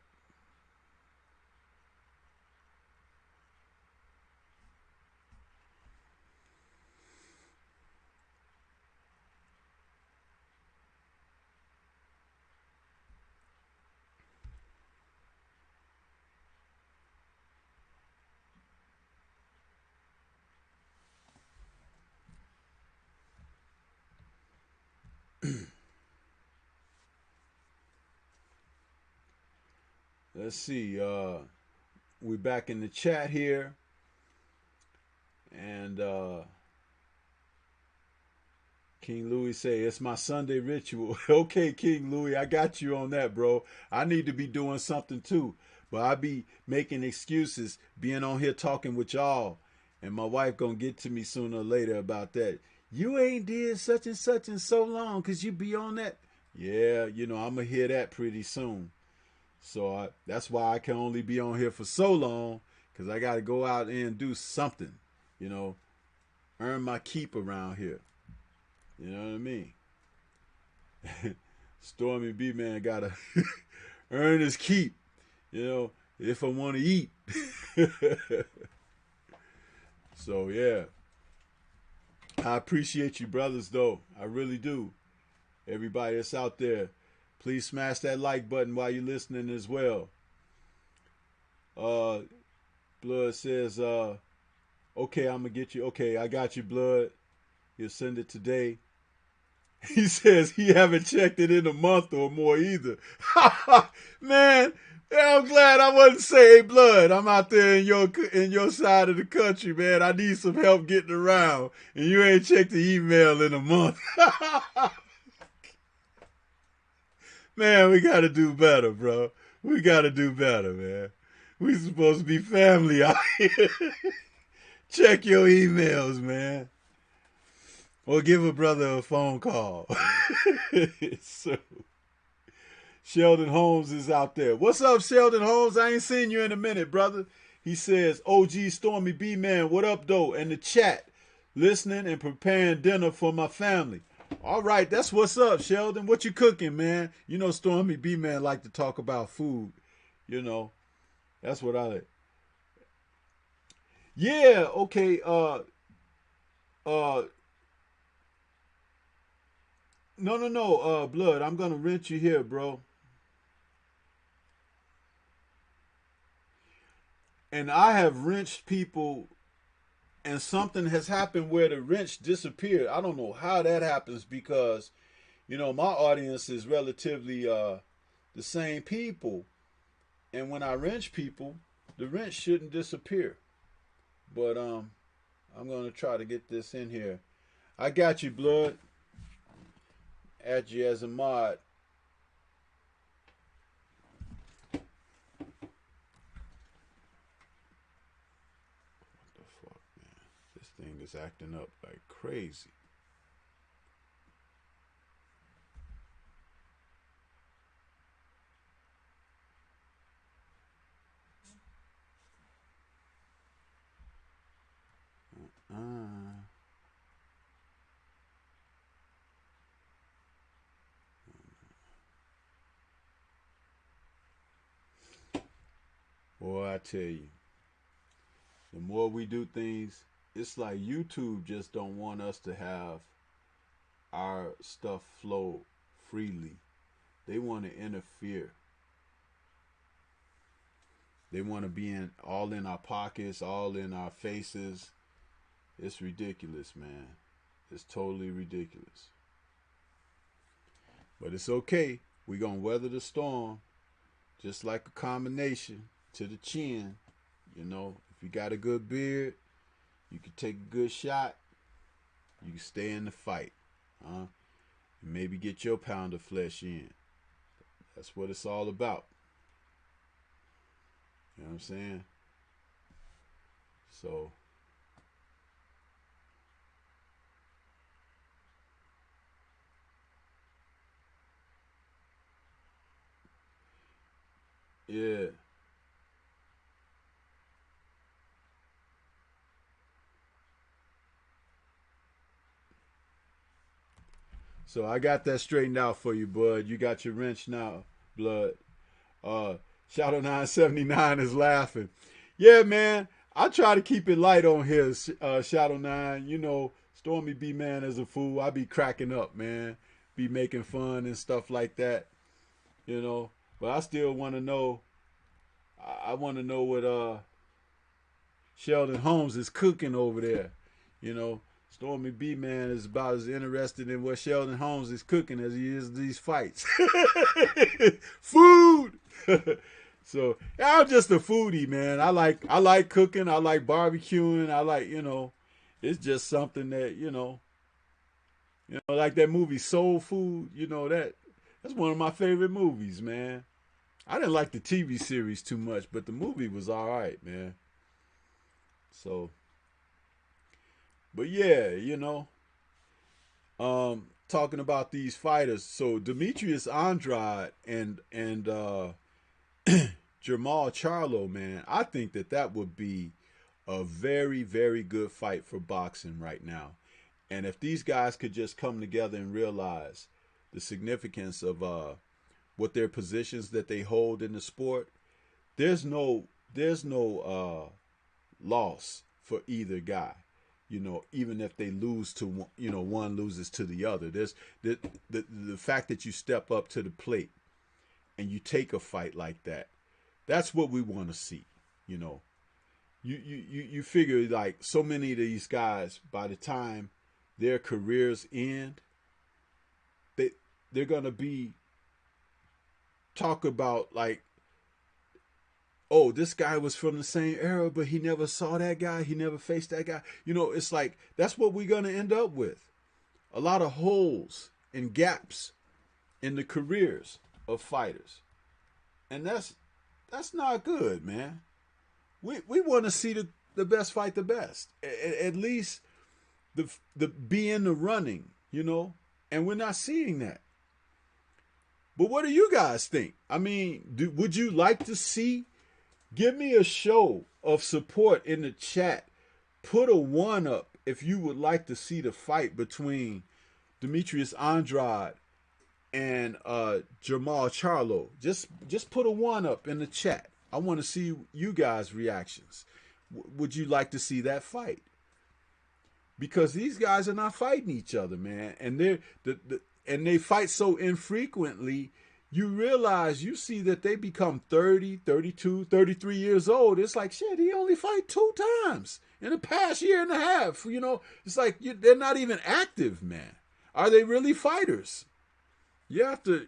Speaker 1: Let's see. We're back in the chat here. And King Louis say, it's my Sunday ritual. Okay, King Louis, I got you on that, bro. I need to be doing something too. But I be making excuses, being on here talking with y'all. And my wife gonna get to me sooner or later about that. You ain't did such and such in so long because you be on that. Yeah, I'm going to hear that pretty soon. So that's why I can only be on here for so long, because I got to go out and do something, earn my keep around here. You know what I mean? Stormybman got to earn his keep, if I want to eat. So, yeah. I appreciate you, brothers, though. I really do. Everybody that's out there, please smash that like button while you're listening as well. Blood says, okay, I'm going to get you. Okay, I got you, Blood. He'll send it today. He says he haven't checked it in a month or more either. Man, I'm glad I wasn't saying, Blood, I'm out there in your side of the country, man. I need some help getting around. And you ain't checked the email in a month. Man, we got to do better, bro. We got to do better, man. We supposed to be family out here. Check your emails, man. Or give a brother a phone call. So, Sheldon Holmes is out there. What's up, Sheldon Holmes? I ain't seen you in a minute, brother. He says, OG Stormy B Man, what up, though? In the chat, listening and preparing dinner for my family. All right, that's what's up, Sheldon. What you cooking, man? Stormy B Man like to talk about food. That's what I like. Yeah, okay. No. Blood, I'm gonna rent you here, bro. And I have wrenched people, and something has happened where the wrench disappeared. I don't know how that happens because, my audience is relatively the same people. And when I wrench people, the wrench shouldn't disappear. But I'm gonna try to get this in here. I got you, Blood. Add you as a mod. What the fuck, man? This thing is acting up like crazy. Boy, I tell you, the more we do things, it's like YouTube just don't want us to have our stuff flow freely. They want to interfere. They want to be all in our pockets, all in our faces. It's ridiculous, man. It's totally ridiculous. But it's okay. We're going to weather the storm just like a combination to the chin. If you got a good beard, you can take a good shot. You can stay in the fight. And maybe get your pound of flesh in. That's what it's all about. You know what I'm saying? So, Yeah. So I got that straightened out for you, bud. You got your wrench now, blood. Uh, Shadow 979 is laughing. Yeah, man. I try to keep it light on here, Shadow 9. You know, Stormy B man is a fool. I be cracking up, man. Be making fun and stuff like that, you know. But I still want to know. I want to know what Sheldon Holmes is cooking over there. You know, Stormy B man is about as interested in what Sheldon Holmes is cooking as he is these fights. Food. So I'm just a foodie, man. I like cooking. I like barbecuing. I like, it's just something that like that movie Soul Food. That's one of my favorite movies, man. I didn't like the TV series too much, but the movie was all right, man. So, but yeah, talking about these fighters. So Demetrius Andrade and Jamal Charlo, man, I think that would be a very, very good fight for boxing right now. And if these guys could just come together and realize the significance of what their positions that they hold in the sport, there's no loss for either guy. Even if they lose to one, one loses to the other. There's the fact that you step up to the plate and you take a fight like that. That's what we want to see. You know, you figure like so many of these guys, by the time their careers end, they're gonna be talk about like, oh, this guy was from the same era, but he never saw that guy. He never faced that guy. It's like that's what we're gonna end up with. A lot of holes and gaps in the careers of fighters, and that's not good, man. We want to see the best fight the best. At least the be in the running, and we're not seeing that. But what do you guys think? I mean, would you like to see? Give me a show of support in the chat. Put a 1 up if you would like to see the fight between Demetrius Andrade and Jamal Charlo. Just put a 1 up in the chat. I want to see you guys' reactions. Would you like to see that fight? Because these guys are not fighting each other, man, and they fight so infrequently. You realize, you see that they become 30, 32, 33 years old. It's like, shit, he only fight 2 times in the past year and a half. It's like they're not even active, man. Are they really fighters? You have to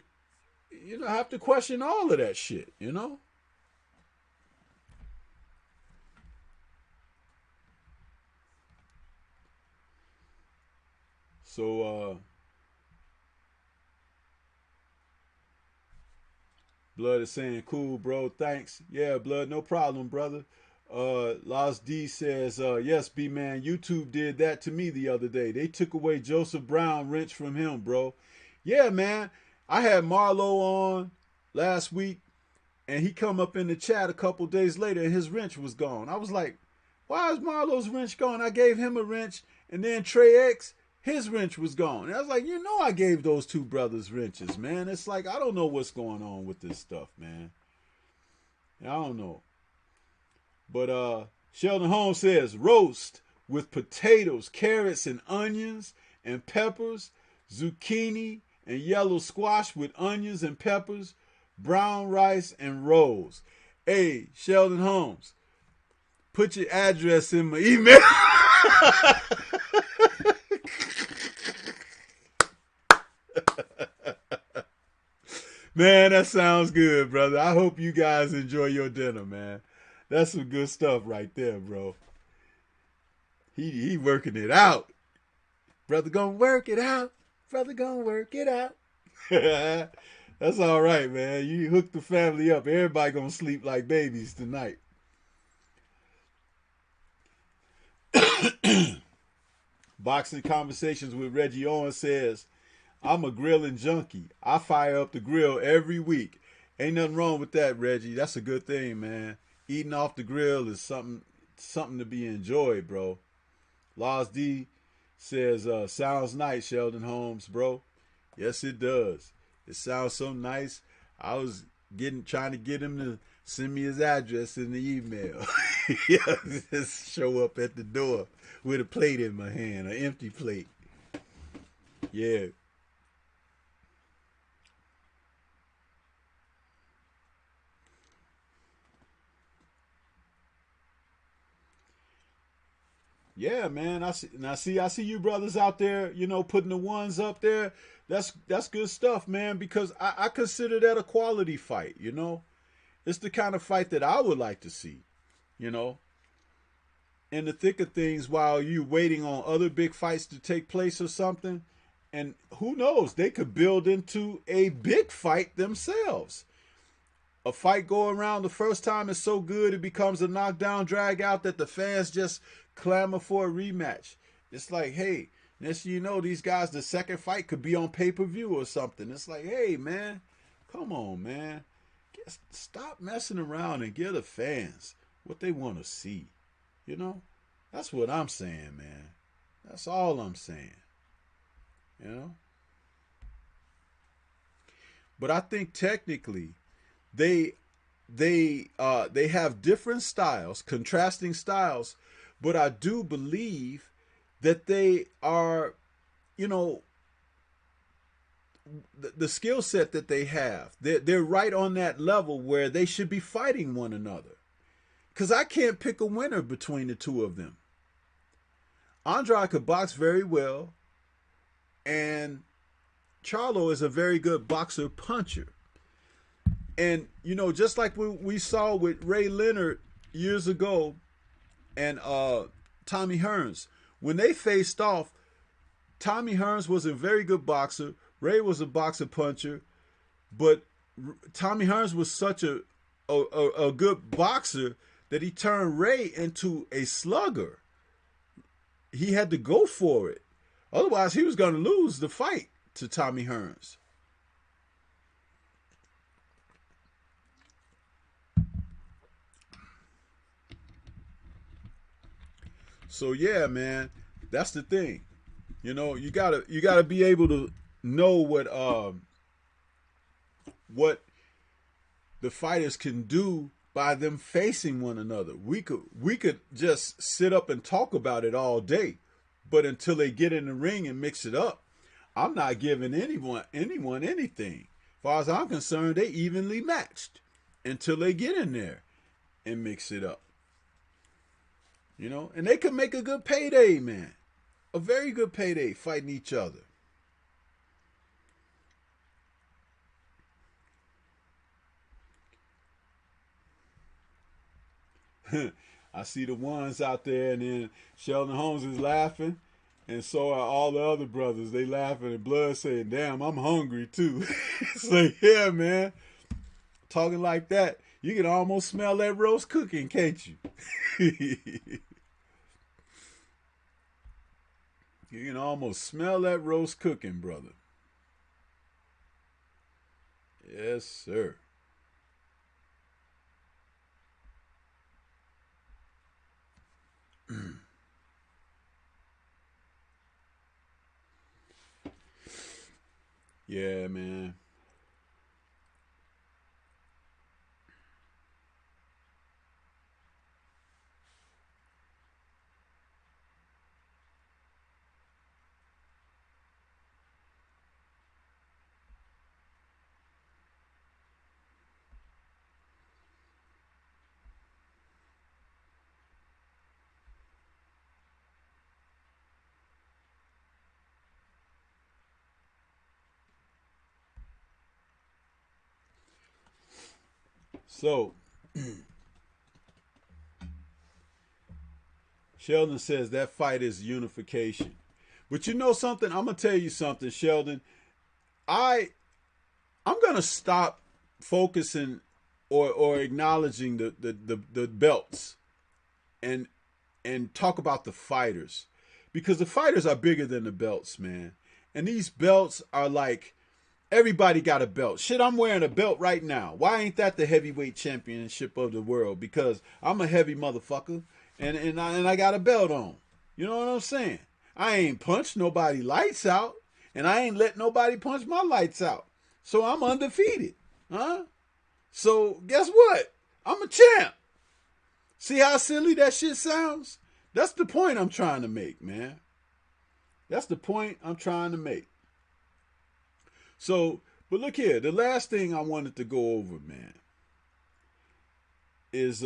Speaker 1: question all of that shit. So, Blood is saying, cool, bro. Thanks. Yeah, Blood, no problem, brother. Las D says, yes, B man, YouTube did that to me the other day. They took away Joseph Brown wrench from him, bro. Yeah, man. I had Marlo on last week, and he come up in the chat a couple days later, and his wrench was gone. I was like, why is Marlo's wrench gone? I gave him a wrench, and then Trey X, his wrench was gone. And I was like, I gave those two brothers wrenches, man. It's like, I don't know what's going on with this stuff, man. I don't know. But Sheldon Holmes says, roast with potatoes, carrots, and onions, and peppers, zucchini, and yellow squash with onions and peppers, brown rice, and rolls. Hey, Sheldon Holmes, put your address in my email. Man, that sounds good, brother. I hope you guys enjoy your dinner, man. That's some good stuff right there, bro. He working it out. Brother gonna work it out. Brother gonna work it out. That's all right, man. You hook the family up. Everybody gonna sleep like babies tonight. Boxing Conversations with Reggie Owens says, I'm a grilling junkie. I fire up the grill every week. Ain't nothing wrong with that, Reggie. That's a good thing, man. Eating off the grill is something to be enjoyed, bro. Laws D says, sounds nice, Sheldon Holmes, bro. Yes, it does. It sounds so nice. I was trying to get him to send me his address in the email. Yeah, just show up at the door with a plate in my hand, an empty plate. Yeah. Yeah, man. I see you brothers out there, putting the ones up there. That's good stuff, man, because I consider that a quality fight. It's the kind of fight that I would like to see, you know, in the thick of things while you waiting on other big fights to take place or something. And who knows, they could build into a big fight themselves. A fight go around the first time is so good it becomes a knockdown drag out that the fans just clamor for a rematch. It's like, hey, next you know, these guys, the second fight could be on pay-per-view or something. It's like, hey, man, come on, man. Stop messing around and give the fans what they want to see. You know? That's what I'm saying, man. That's all I'm saying. You know? But I think technically they they have different styles, contrasting styles, but I do believe that they are, you know, the skill set that they have, they're right on that level where they should be fighting one another. Because I can't pick a winner between the two of them. Andrade could box very well, and Charlo is a very good boxer puncher. And, you know, just like we saw with Ray Leonard years ago and Tommy Hearns, when they faced off, Tommy Hearns was a very good boxer. Ray was a boxer puncher, but Tommy Hearns was such a good boxer that he turned Ray into a slugger. He had to go for it. Otherwise, he was going to lose the fight to Tommy Hearns. So yeah, man, that's the thing. You know, you gotta be able to know what the fighters can do by them facing one another. We could just sit up and talk about it all day, but until they get in the ring and mix it up, I'm not giving anyone anything. As far as I'm concerned, they evenly matched until they get in there and mix it up. You know, and they could make a good payday, man. A very good payday fighting each other. I see the ones out there, and then Sheldon Holmes is laughing, and so are all the other brothers. They laughing, and Blood saying, "Damn, I'm hungry too." It's like, yeah, man. Talking like that, you can almost smell that roast cooking, can't you? You can almost smell that roast cooking, brother. Yes, sir. Yeah, man. So, Sheldon says that fight is unification. But you know something? I'm gonna tell you something, Sheldon. I I'm gonna stop focusing or acknowledging the belts and talk about the fighters, because the fighters are bigger than the belts, man. And these belts are like Everybody got a belt. Shit, I'm wearing a belt right now. Why ain't that the heavyweight championship of the world? Because I'm a heavy motherfucker, and I got a belt on. You know what I'm saying? I ain't punched nobody lights out, and I ain't let nobody punch my lights out. So I'm undefeated. Huh? So guess what? I'm a champ. See how silly that shit sounds? That's the point I'm trying to make, man. That's the point I'm trying to make. So, but look here, the last thing I wanted to go over, man, is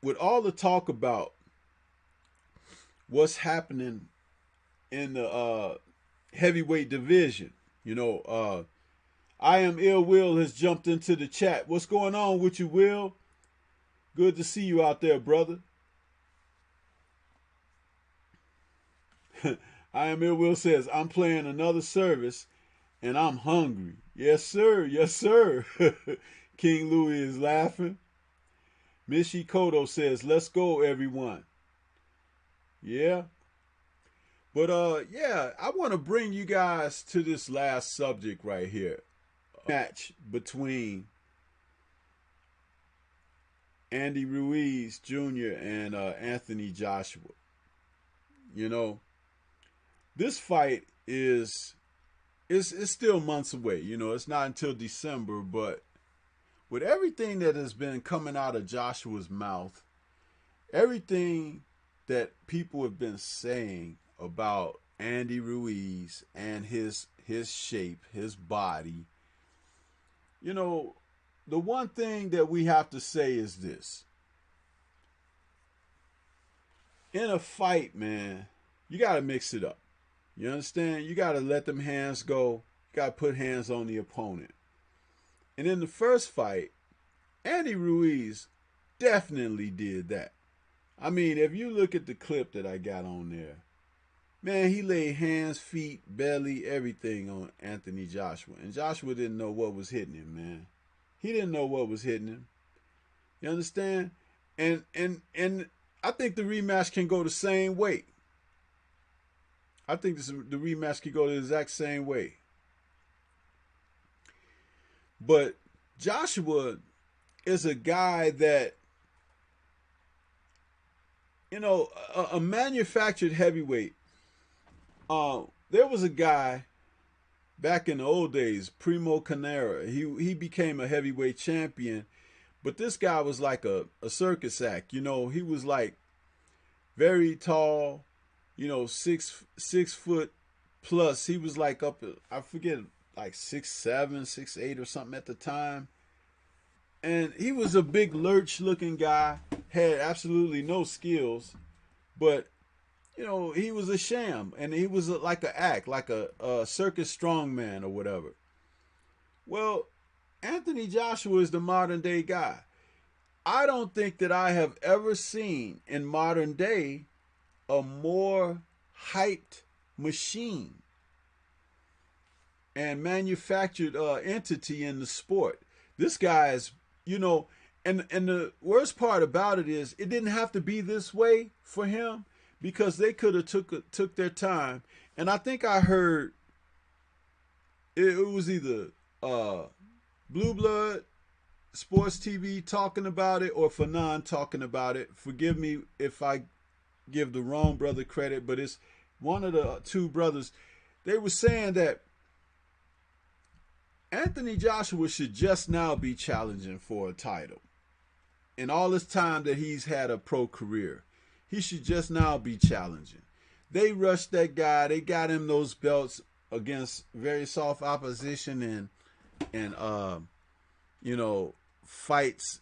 Speaker 1: with all the talk about what's happening in the heavyweight division, I am Ill Will has jumped into the chat. What's going on with you, Will? Good to see you out there, brother. I am Ill Will says, I'm playing another service and I'm hungry. Yes, sir. Yes, sir. King Louis is laughing. Mishi Kodo says, let's go, everyone. Yeah. But, yeah, I want to bring you guys to this last subject right here. Match between Andy Ruiz Jr. and Anthony Joshua. This fight is still months away. It's not until December, but with everything that has been coming out of Joshua's mouth, everything that people have been saying about Andy Ruiz and his shape, his body, the one thing that we have to say is this. In a fight, man, you got to mix it up. You understand? You got to let them hands go. You got to put hands on the opponent. And in the first fight, Andy Ruiz definitely did that. I mean, if you look at the clip that I got on there, man, he laid hands, feet, belly, everything on Anthony Joshua. And Joshua didn't know what was hitting him, man. He didn't know what was hitting him. You understand? And I think the rematch can go the same way. I think the rematch could go the exact same way. But Joshua is a guy that, a manufactured heavyweight. There was a guy back in the old days, Primo Carnera. He became a heavyweight champion, but this guy was like a circus act. He was like very tall, 6 foot plus. He was like up, I forget, like 6'7", 6'8" or something at the time. And he was a big lurch looking guy, had absolutely no skills, but he was a sham, and he was like an act, like a circus strongman or whatever. Well, Anthony Joshua is the modern day guy. I don't think that I have ever seen in modern day a more hyped machine and manufactured entity in the sport. This guy is, and the worst part about it is it didn't have to be this way for him, because they could have took their time. And I think I heard it was either Blue Blood Sports TV talking about it or Fanon talking about it. Forgive me if I give the wrong brother credit, but it's one of the two brothers. They were saying that Anthony Joshua should just now be challenging for a title. In all this time that he's had a pro career, he should just now be challenging. They rushed that guy. They got him those belts against very soft opposition and fights,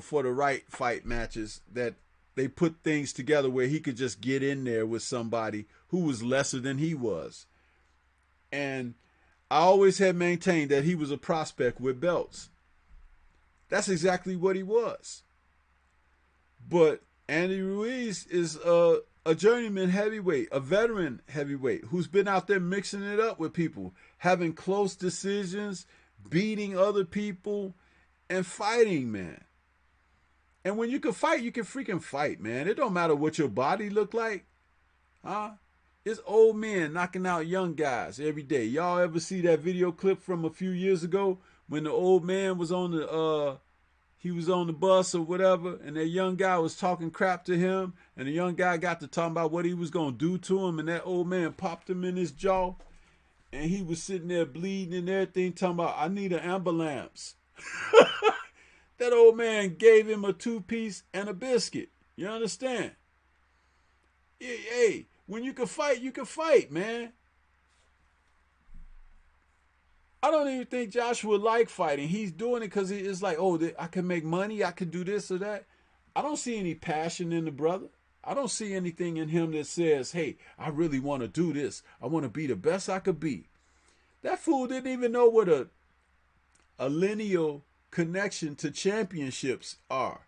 Speaker 1: for the right fight matches, that they put things together where he could just get in there with somebody who was lesser than he was. And I always had maintained that he was a prospect with belts. That's exactly what he was. But Andy Ruiz is a journeyman heavyweight, a veteran heavyweight who's been out there mixing it up with people, having close decisions, beating other people, and fighting, man. And when you can fight, you can freaking fight, man. It don't matter what your body look like. Huh? It's old men knocking out young guys every day. Y'all ever see that video clip from a few years ago when the old man was on the he was on the bus or whatever, and that young guy was talking crap to him, and the young guy got to talking about what he was gonna do to him, and that old man popped him in his jaw, and he was sitting there bleeding and everything, talking about, I need an ambulance. That old man gave him a 2-piece and a biscuit. You understand? Hey, when you can fight, man. I don't even think Joshua like fighting. He's doing it because it's like, oh, I can make money. I can do this or that. I don't see any passion in the brother. I don't see anything in him that says, hey, I really want to do this. I want to be the best I could be. That fool didn't even know what a lineal connection to championships are.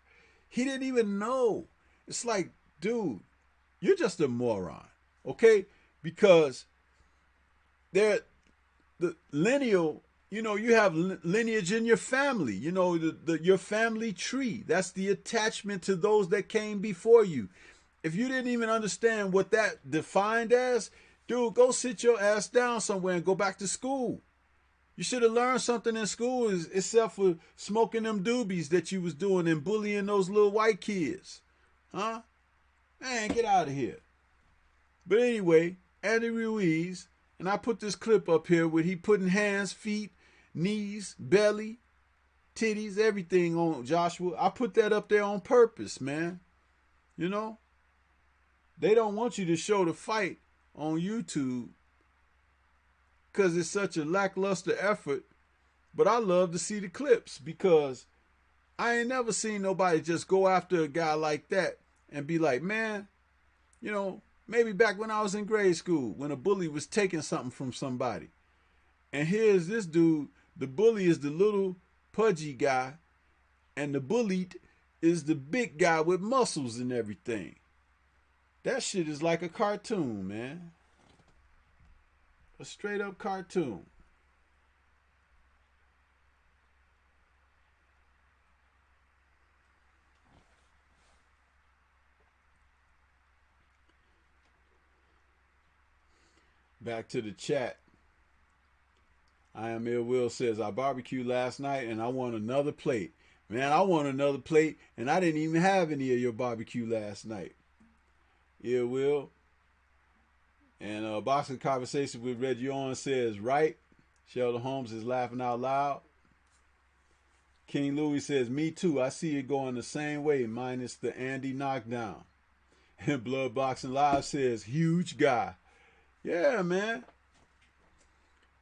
Speaker 1: He didn't even know. It's like, dude, you're just a moron, okay? Because the lineal, you have lineage in your family, your family tree. That's the attachment to those that came before you. If you didn't even understand what that defined as, dude, go sit your ass down somewhere and go back to school. You should have learned something in school except for smoking them doobies that you was doing and bullying those little white kids. Huh? Man, get out of here. But anyway, Andy Ruiz, and I put this clip up here where he putting hands, feet, knees, belly, titties, everything on Joshua. I put that up there on purpose, man. They don't want you to show the fight on YouTube because it's such a lackluster effort. But I love to see the clips because I ain't never seen nobody just go after a guy like that and be like, man, maybe back when I was in grade school when a bully was taking something from somebody. And here's this dude, the bully is the little pudgy guy, and the bullied is the big guy with muscles and everything. That shit is like a cartoon, man. A straight up cartoon. Back to the chat. I am Ill Will says, I barbecued last night and I want another plate. Man, I want another plate and I didn't even have any of your barbecue last night. Ill Will. And Boxing Conversation with Reggie On says, right. Sheldon Holmes is laughing out loud. King Louis says, me too. I see it going the same way, minus the Andy knockdown. And Blood Boxing Live says, huge guy. Yeah, man.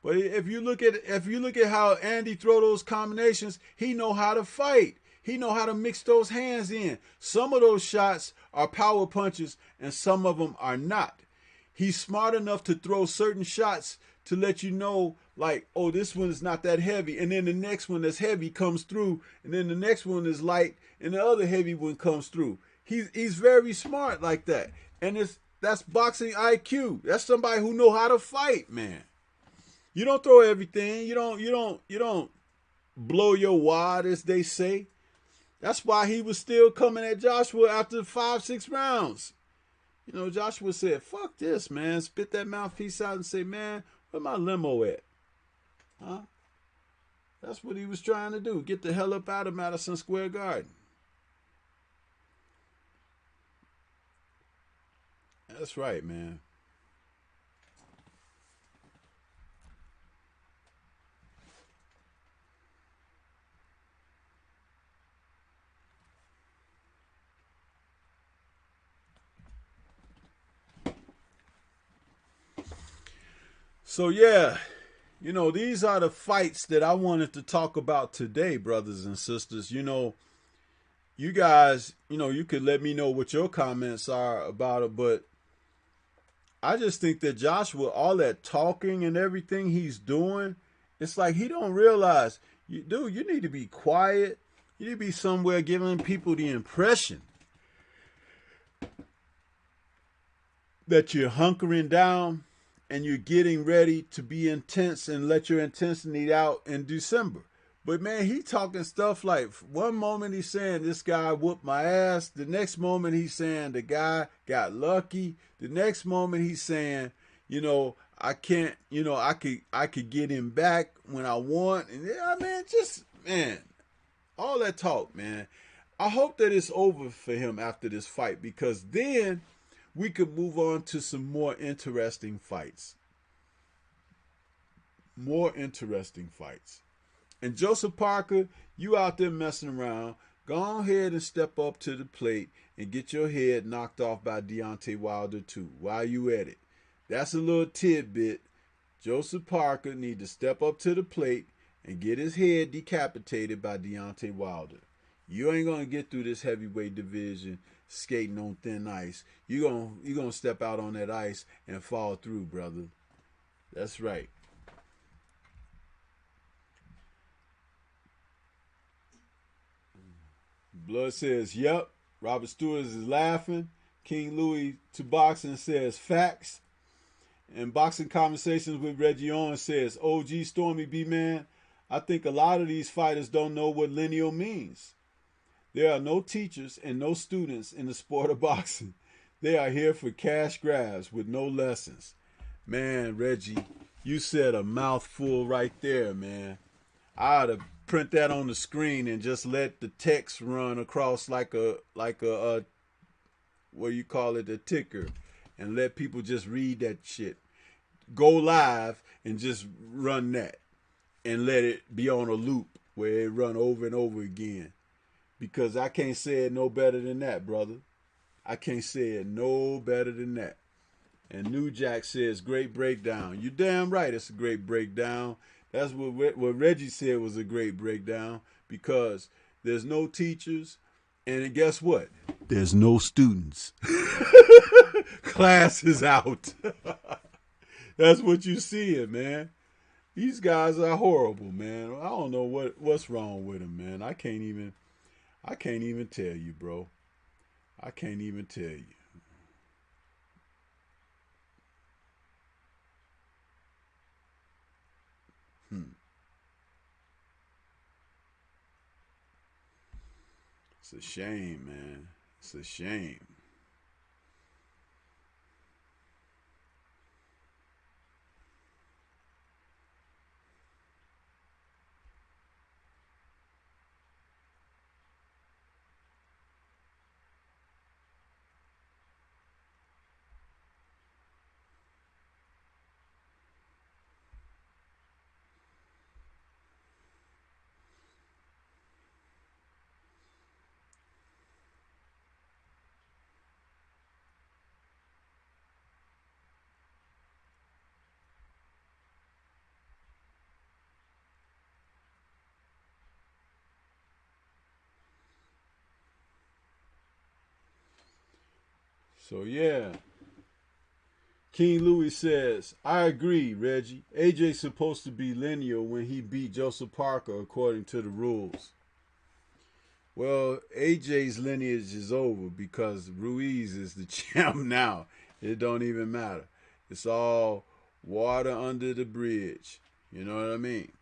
Speaker 1: But if you look at how Andy throw those combinations, he know how to fight. He know how to mix those hands in. Some of those shots are power punches and some of them are not. He's smart enough to throw certain shots to let you know, like, oh, this one is not that heavy. And then the next one that's heavy comes through. And then the next one is light. And the other heavy one comes through. He's very smart like that. And that's boxing IQ. That's somebody who know how to fight, man. You don't throw everything. You don't blow your wad, as they say. That's why he was still coming at Joshua after 5-6 rounds. Joshua said, fuck this, man. Spit that mouthpiece out and say, man, where my limo at? Huh? That's what he was trying to do. Get the hell up out of Madison Square Garden. That's right, man. So yeah, these are the fights that I wanted to talk about today, brothers and sisters. You guys, you could let me know what your comments are about it, but I just think that Joshua, all that talking and everything he's doing, it's like he don't realize, dude, you need to be quiet. You need to be somewhere giving people the impression that you're hunkering down and you're getting ready to be intense and let your intensity out in December. But man, he talking stuff like one moment he's saying this guy whooped my ass. The next moment he's saying the guy got lucky. The next moment he's saying, I can't, I could get him back when I want. And yeah, man, just man, all that talk, man. I hope that it's over for him after this fight because then we could move on to some more interesting fights. More interesting fights. And Joseph Parker, you out there messing around, go ahead and step up to the plate and get your head knocked off by Deontay Wilder too while you at it. That's a little tidbit. Joseph Parker need to step up to the plate and get his head decapitated by Deontay Wilder. You ain't gonna get through this heavyweight division skating on thin ice. You gonna step out on that ice and fall through, brother. That's right. Blood says, "Yep." Robert Stewart is laughing. King Louis to boxing says, "Facts." And Boxing Conversations with Reggie Owens says, "OG Stormybman, I think a lot of these fighters don't know what lineal means. There are no teachers and no students in the sport of boxing. They are here for cash grabs with no lessons." Man, Reggie, you said a mouthful right there, man. I ought to print that on the screen and just let the text run across like a what you call it, a ticker, and let people just read that shit. Go live and just run that and let it be on a loop where it run over and over again. Because I can't say it no better than that, brother. I can't say it no better than that. And New Jack says, "Great breakdown." You damn right, it's a great breakdown. That's what Reggie said was a great breakdown because there's no teachers, and guess what? There's no students. Class is out. That's what you seeing, man. These guys are horrible, man. I don't know what's wrong with them, man. I can't even tell you, bro. I can't even tell you. It's a shame, man. It's a shame. So yeah, King Louis says, "I agree, Reggie. AJ's supposed to be lineal when he beat Joseph Parker according to the rules." Well, AJ's lineage is over because Ruiz is the champ now. It don't even matter. It's all water under the bridge. You know what I mean?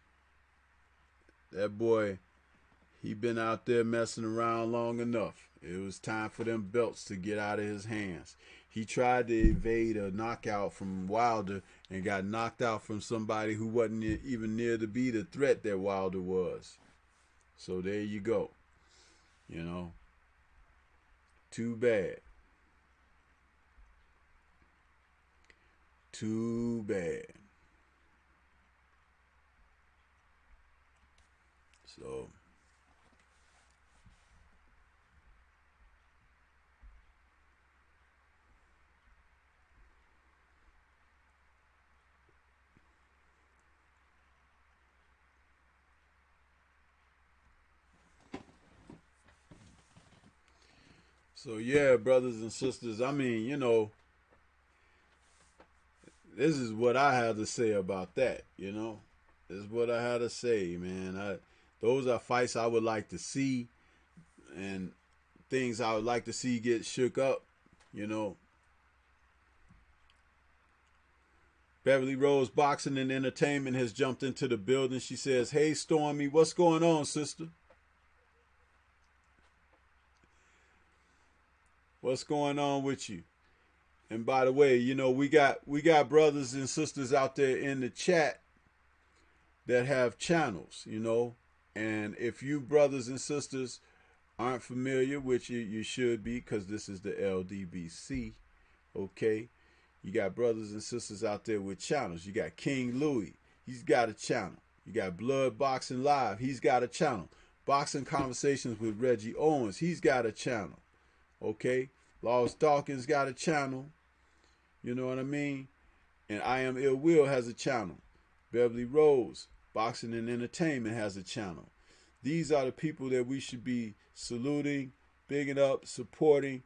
Speaker 1: That boy, he been out there messing around long enough. It was time for them belts to get out of his hands. He tried to evade a knockout from Wilder and got knocked out from somebody who wasn't even near to be the threat that Wilder was. So there you go. You know, too bad. Too bad. So So yeah, brothers and sisters, I mean, this is what I have to say about that. This is what I had to say, man. Those are fights I would like to see and things I would like to see get shook up, you know. Beverly Rose Boxing and Entertainment has jumped into the building. She says, "Hey, Stormy, what's going on, sister? What's going on with you?" And by the way, you know, we got brothers and sisters out there in the chat that have channels, you know. And if you brothers and sisters aren't familiar, which you should be, because this is the LDBC, okay? You got brothers and sisters out there with channels. You got King Louis, he's got a channel. You got Blood Boxing Live, he's got a channel. Boxing Conversations with Reggie Owens, he's got a channel, okay? Lost Dawkins got a channel, you know what I mean? And I Am Ill Will has a channel. Beverly Rose Boxing and Entertainment has a channel. These are the people that we should be saluting, bigging up, supporting,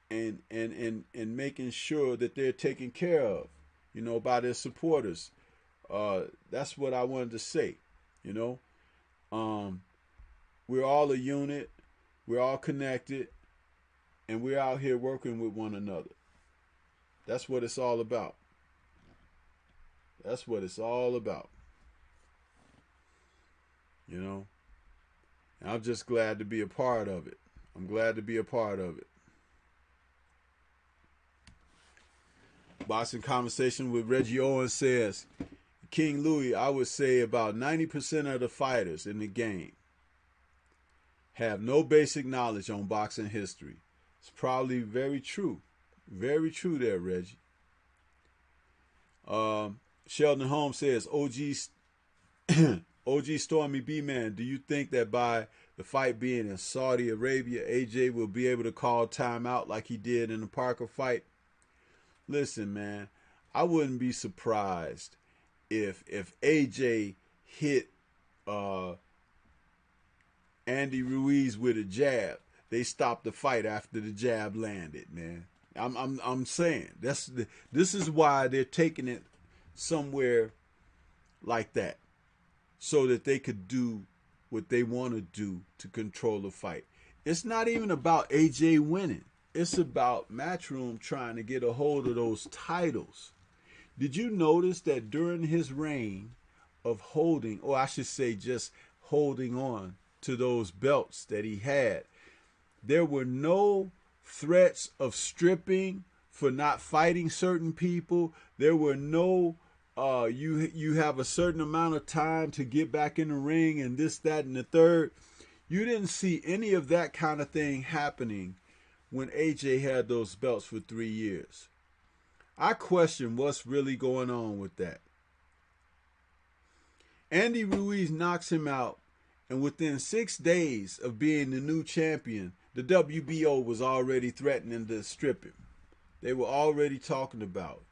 Speaker 1: and making sure that they're taken care of, you know, by their supporters. That's what I wanted to say, you know. We're all a unit, we're all connected, and we're out here working with one another. That's what it's all about. That's what it's all about. You know? And I'm just glad to be a part of it. I'm glad to be a part of it. Boxing Conversation with Reggie Owens says, King Louis, I would say about 90% of the fighters in the game have no basic knowledge on boxing history. It's probably very true. Very true there, Reggie. Sheldon Holmes says, OG Stormybman, do you think that by the fight being in Saudi Arabia, AJ will be able to call timeout like he did in the Parker fight? Listen, man, I wouldn't be surprised if AJ hit Andy Ruiz with a jab. They stopped the fight after the jab landed, man. I'm saying this is why they're taking it somewhere like that, so that they could do what they want to do to control the fight. It's not even about AJ winning. It's about Matchroom trying to get a hold of those titles. Did you notice that during his reign of holding, or I should say just holding on to those belts that he had, there were no threats of stripping for not fighting certain people. There were no you have a certain amount of time to get back in the ring and this, that, and the third. You didn't see any of that kind of thing happening when AJ had those belts for 3 years. I question what's really going on with that. Andy Ruiz knocks him out, and within 6 days of being the new champion, the WBO was already threatening to strip him. They were already talking about it.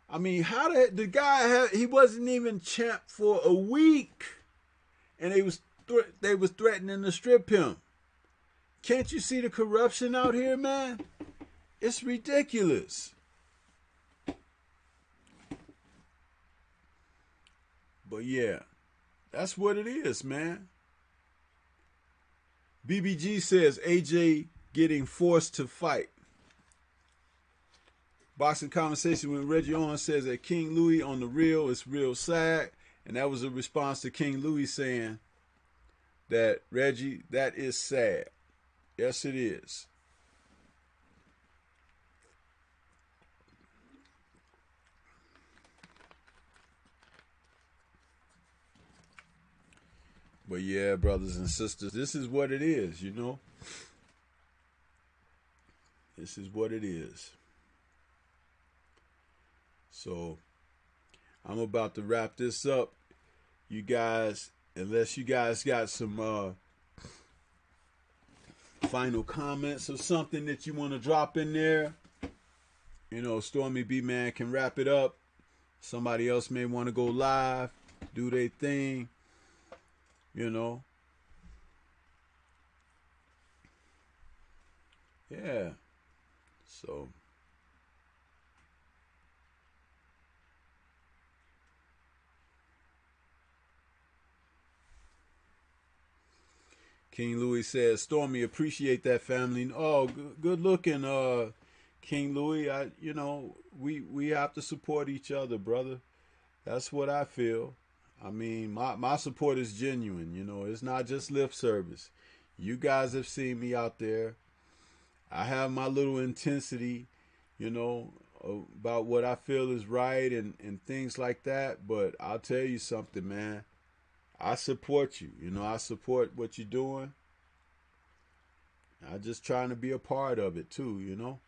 Speaker 1: I mean, how the guy he wasn't even champ for a week, and they was threatening to strip him. Can't you see the corruption out here, man? It's ridiculous. But yeah, that's what it is, man. BBG says AJ getting forced to fight. Boxing Conversation with Reggie Owens says that King Louis on the real is real sad. And that was a response to King Louis saying that, Reggie, that is sad. Yes, it is. But yeah, brothers and sisters, this is what it is, you know. This is what it is. So I'm about to wrap this up. You guys, unless you guys got some final comments or something that you want to drop in there, you know, Stormybman can wrap it up. Somebody else may want to go live, do their thing, you know. Yeah. So King Louis says, Stormy, appreciate that, family. Oh, good looking, King Louis. We have to support each other, brother. That's what I feel. I mean, my support is genuine. You know, it's not just lip service. You guys have seen me out there. I have my little intensity, you know, about what I feel is right and things like that. But I'll tell you something, man. I support you. You know, I support what you're doing. I'm just trying to be a part of it too, you know.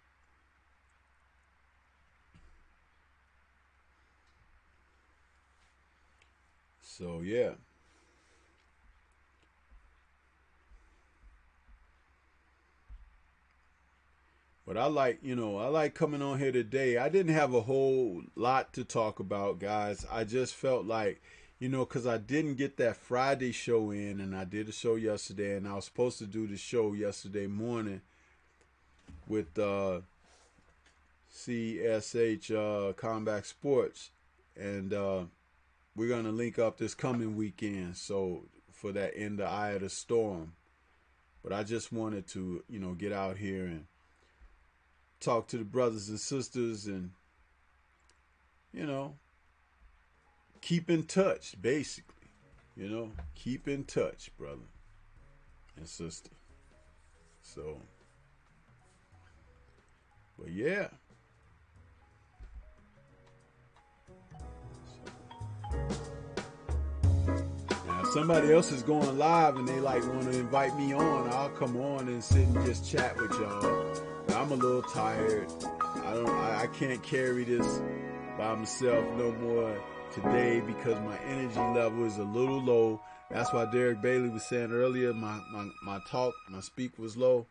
Speaker 1: So yeah. But I like, you know, I like coming on here today. I didn't have a whole lot to talk about, guys. I just felt like, you know, because I didn't get that Friday show in, and I did a show yesterday, and I was supposed to do the show yesterday morning with CSH Combat Sports, and we're gonna link up this coming weekend. So for that in the eye of the storm, but I just wanted to, you know, get out here and talk to the brothers and sisters, and you know, keep in touch. Basically, you know, keep in touch, brother and sister. So, but yeah. Now, if somebody else is going live and they like want to invite me on, I'll come on and sit and just chat with y'all. But I'm a little tired. I can't carry this by myself no more today because my energy level is a little low. That's why Derek Bailey was saying earlier my speak was low.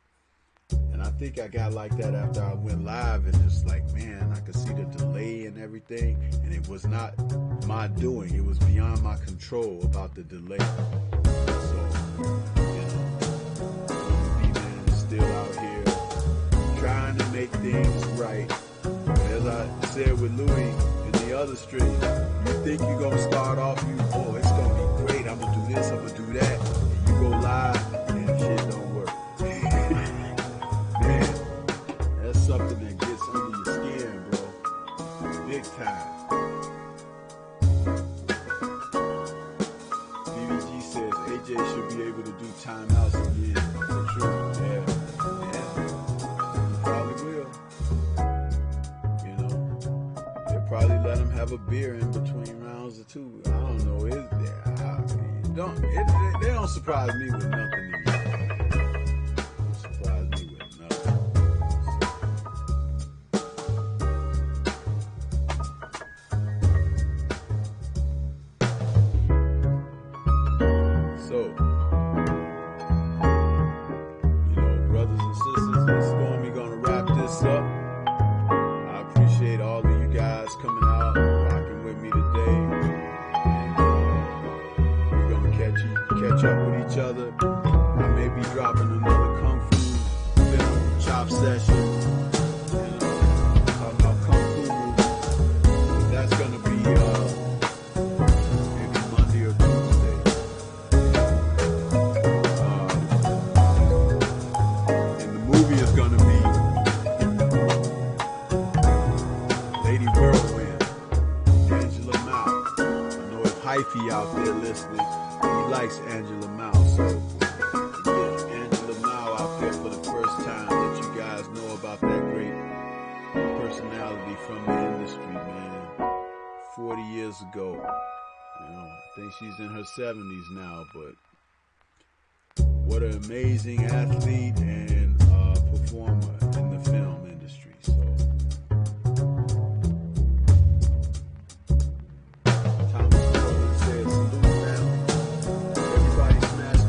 Speaker 1: And I think I got like that after I went live, and it's like, man, I could see the delay and everything, and it was not my doing. It was beyond my control about the delay. So, you know, B-Man is still out here trying to make things right. But as I said with Louis in the other stream, you think you're going to start off, it's going to be great, I'm going to do this, I'm going to do that, and you go live, and shit don't work. Man, that's something that gets under your skin, bro. Big time. BBG says AJ should be able to do timeouts again. For sure. Yeah. He probably will. You know, they'll probably let him have a beer in between rounds or two. I don't know. They don't surprise me with nothing anymore. Out there listening, he likes Angela Mao, so again, Angela Mao out there for the first time, that you guys know about that great personality from the industry, man. 40 years ago, you know, I think she's in her 70s now, but what an amazing athlete and performer in the film industry. So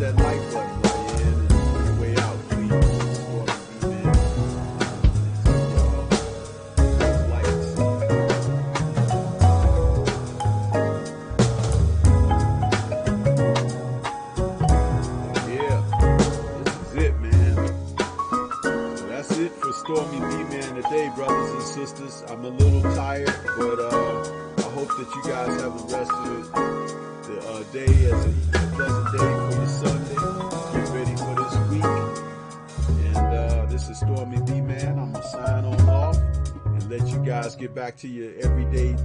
Speaker 1: that like button right in and on your way out, please. Yeah, this is it, man. So that's it for Stormy B-Man today, brothers and sisters. I'm a little tired, but I hope that you guys have the rest of the day as a pleasant day for your Sunday. Get ready for this week. And this is Stormy B-Man. I'm going to sign on off and let you guys get back to your everyday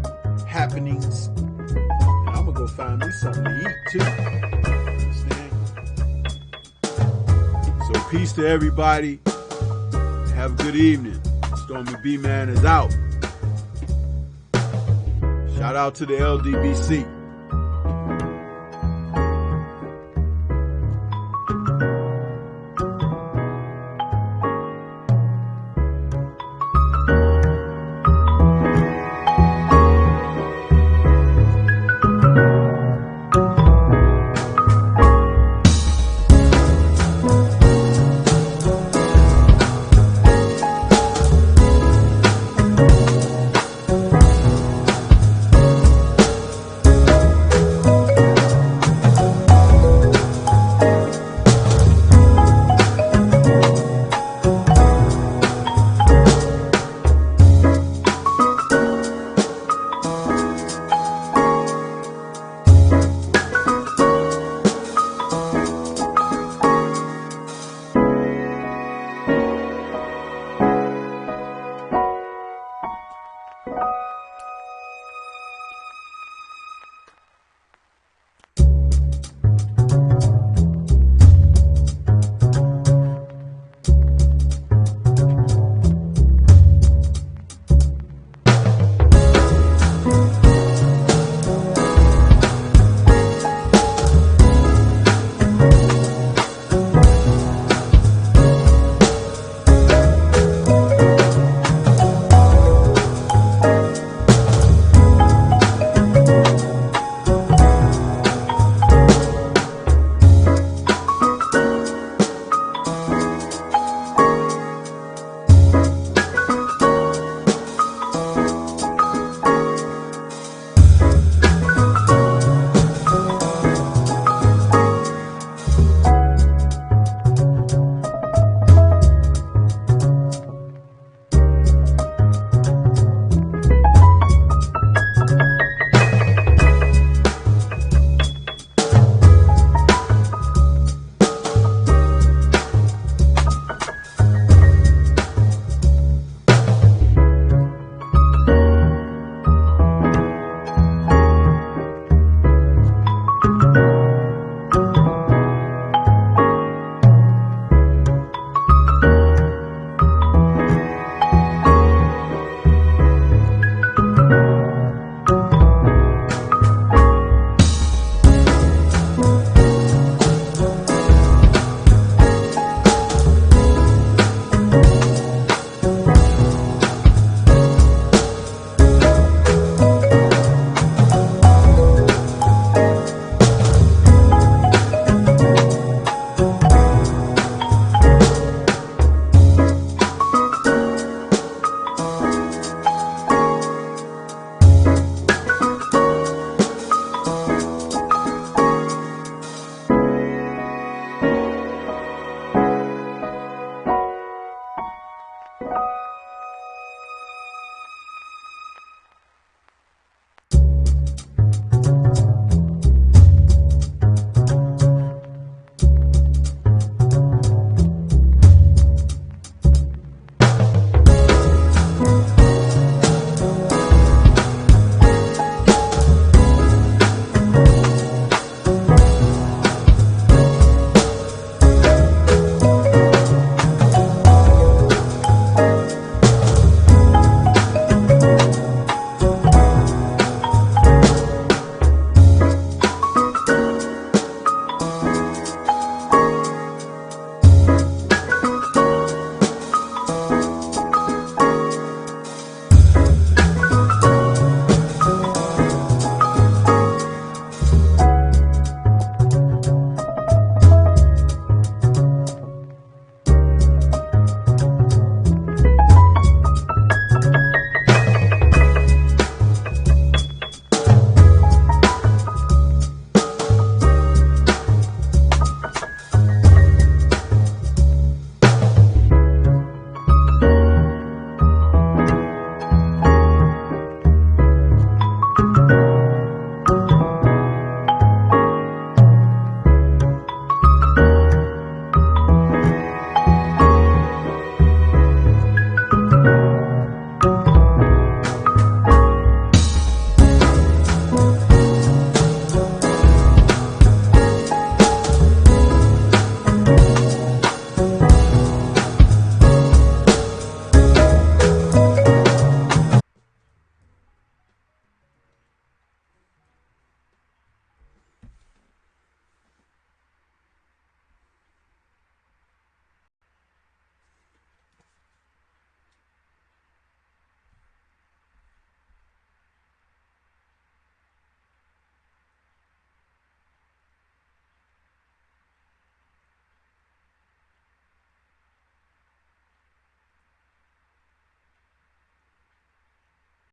Speaker 1: happenings And I'm gonna go find me something to eat too. Understand? So peace to everybody. Have a good evening. Stormybman is out. Shout out to the LDBC.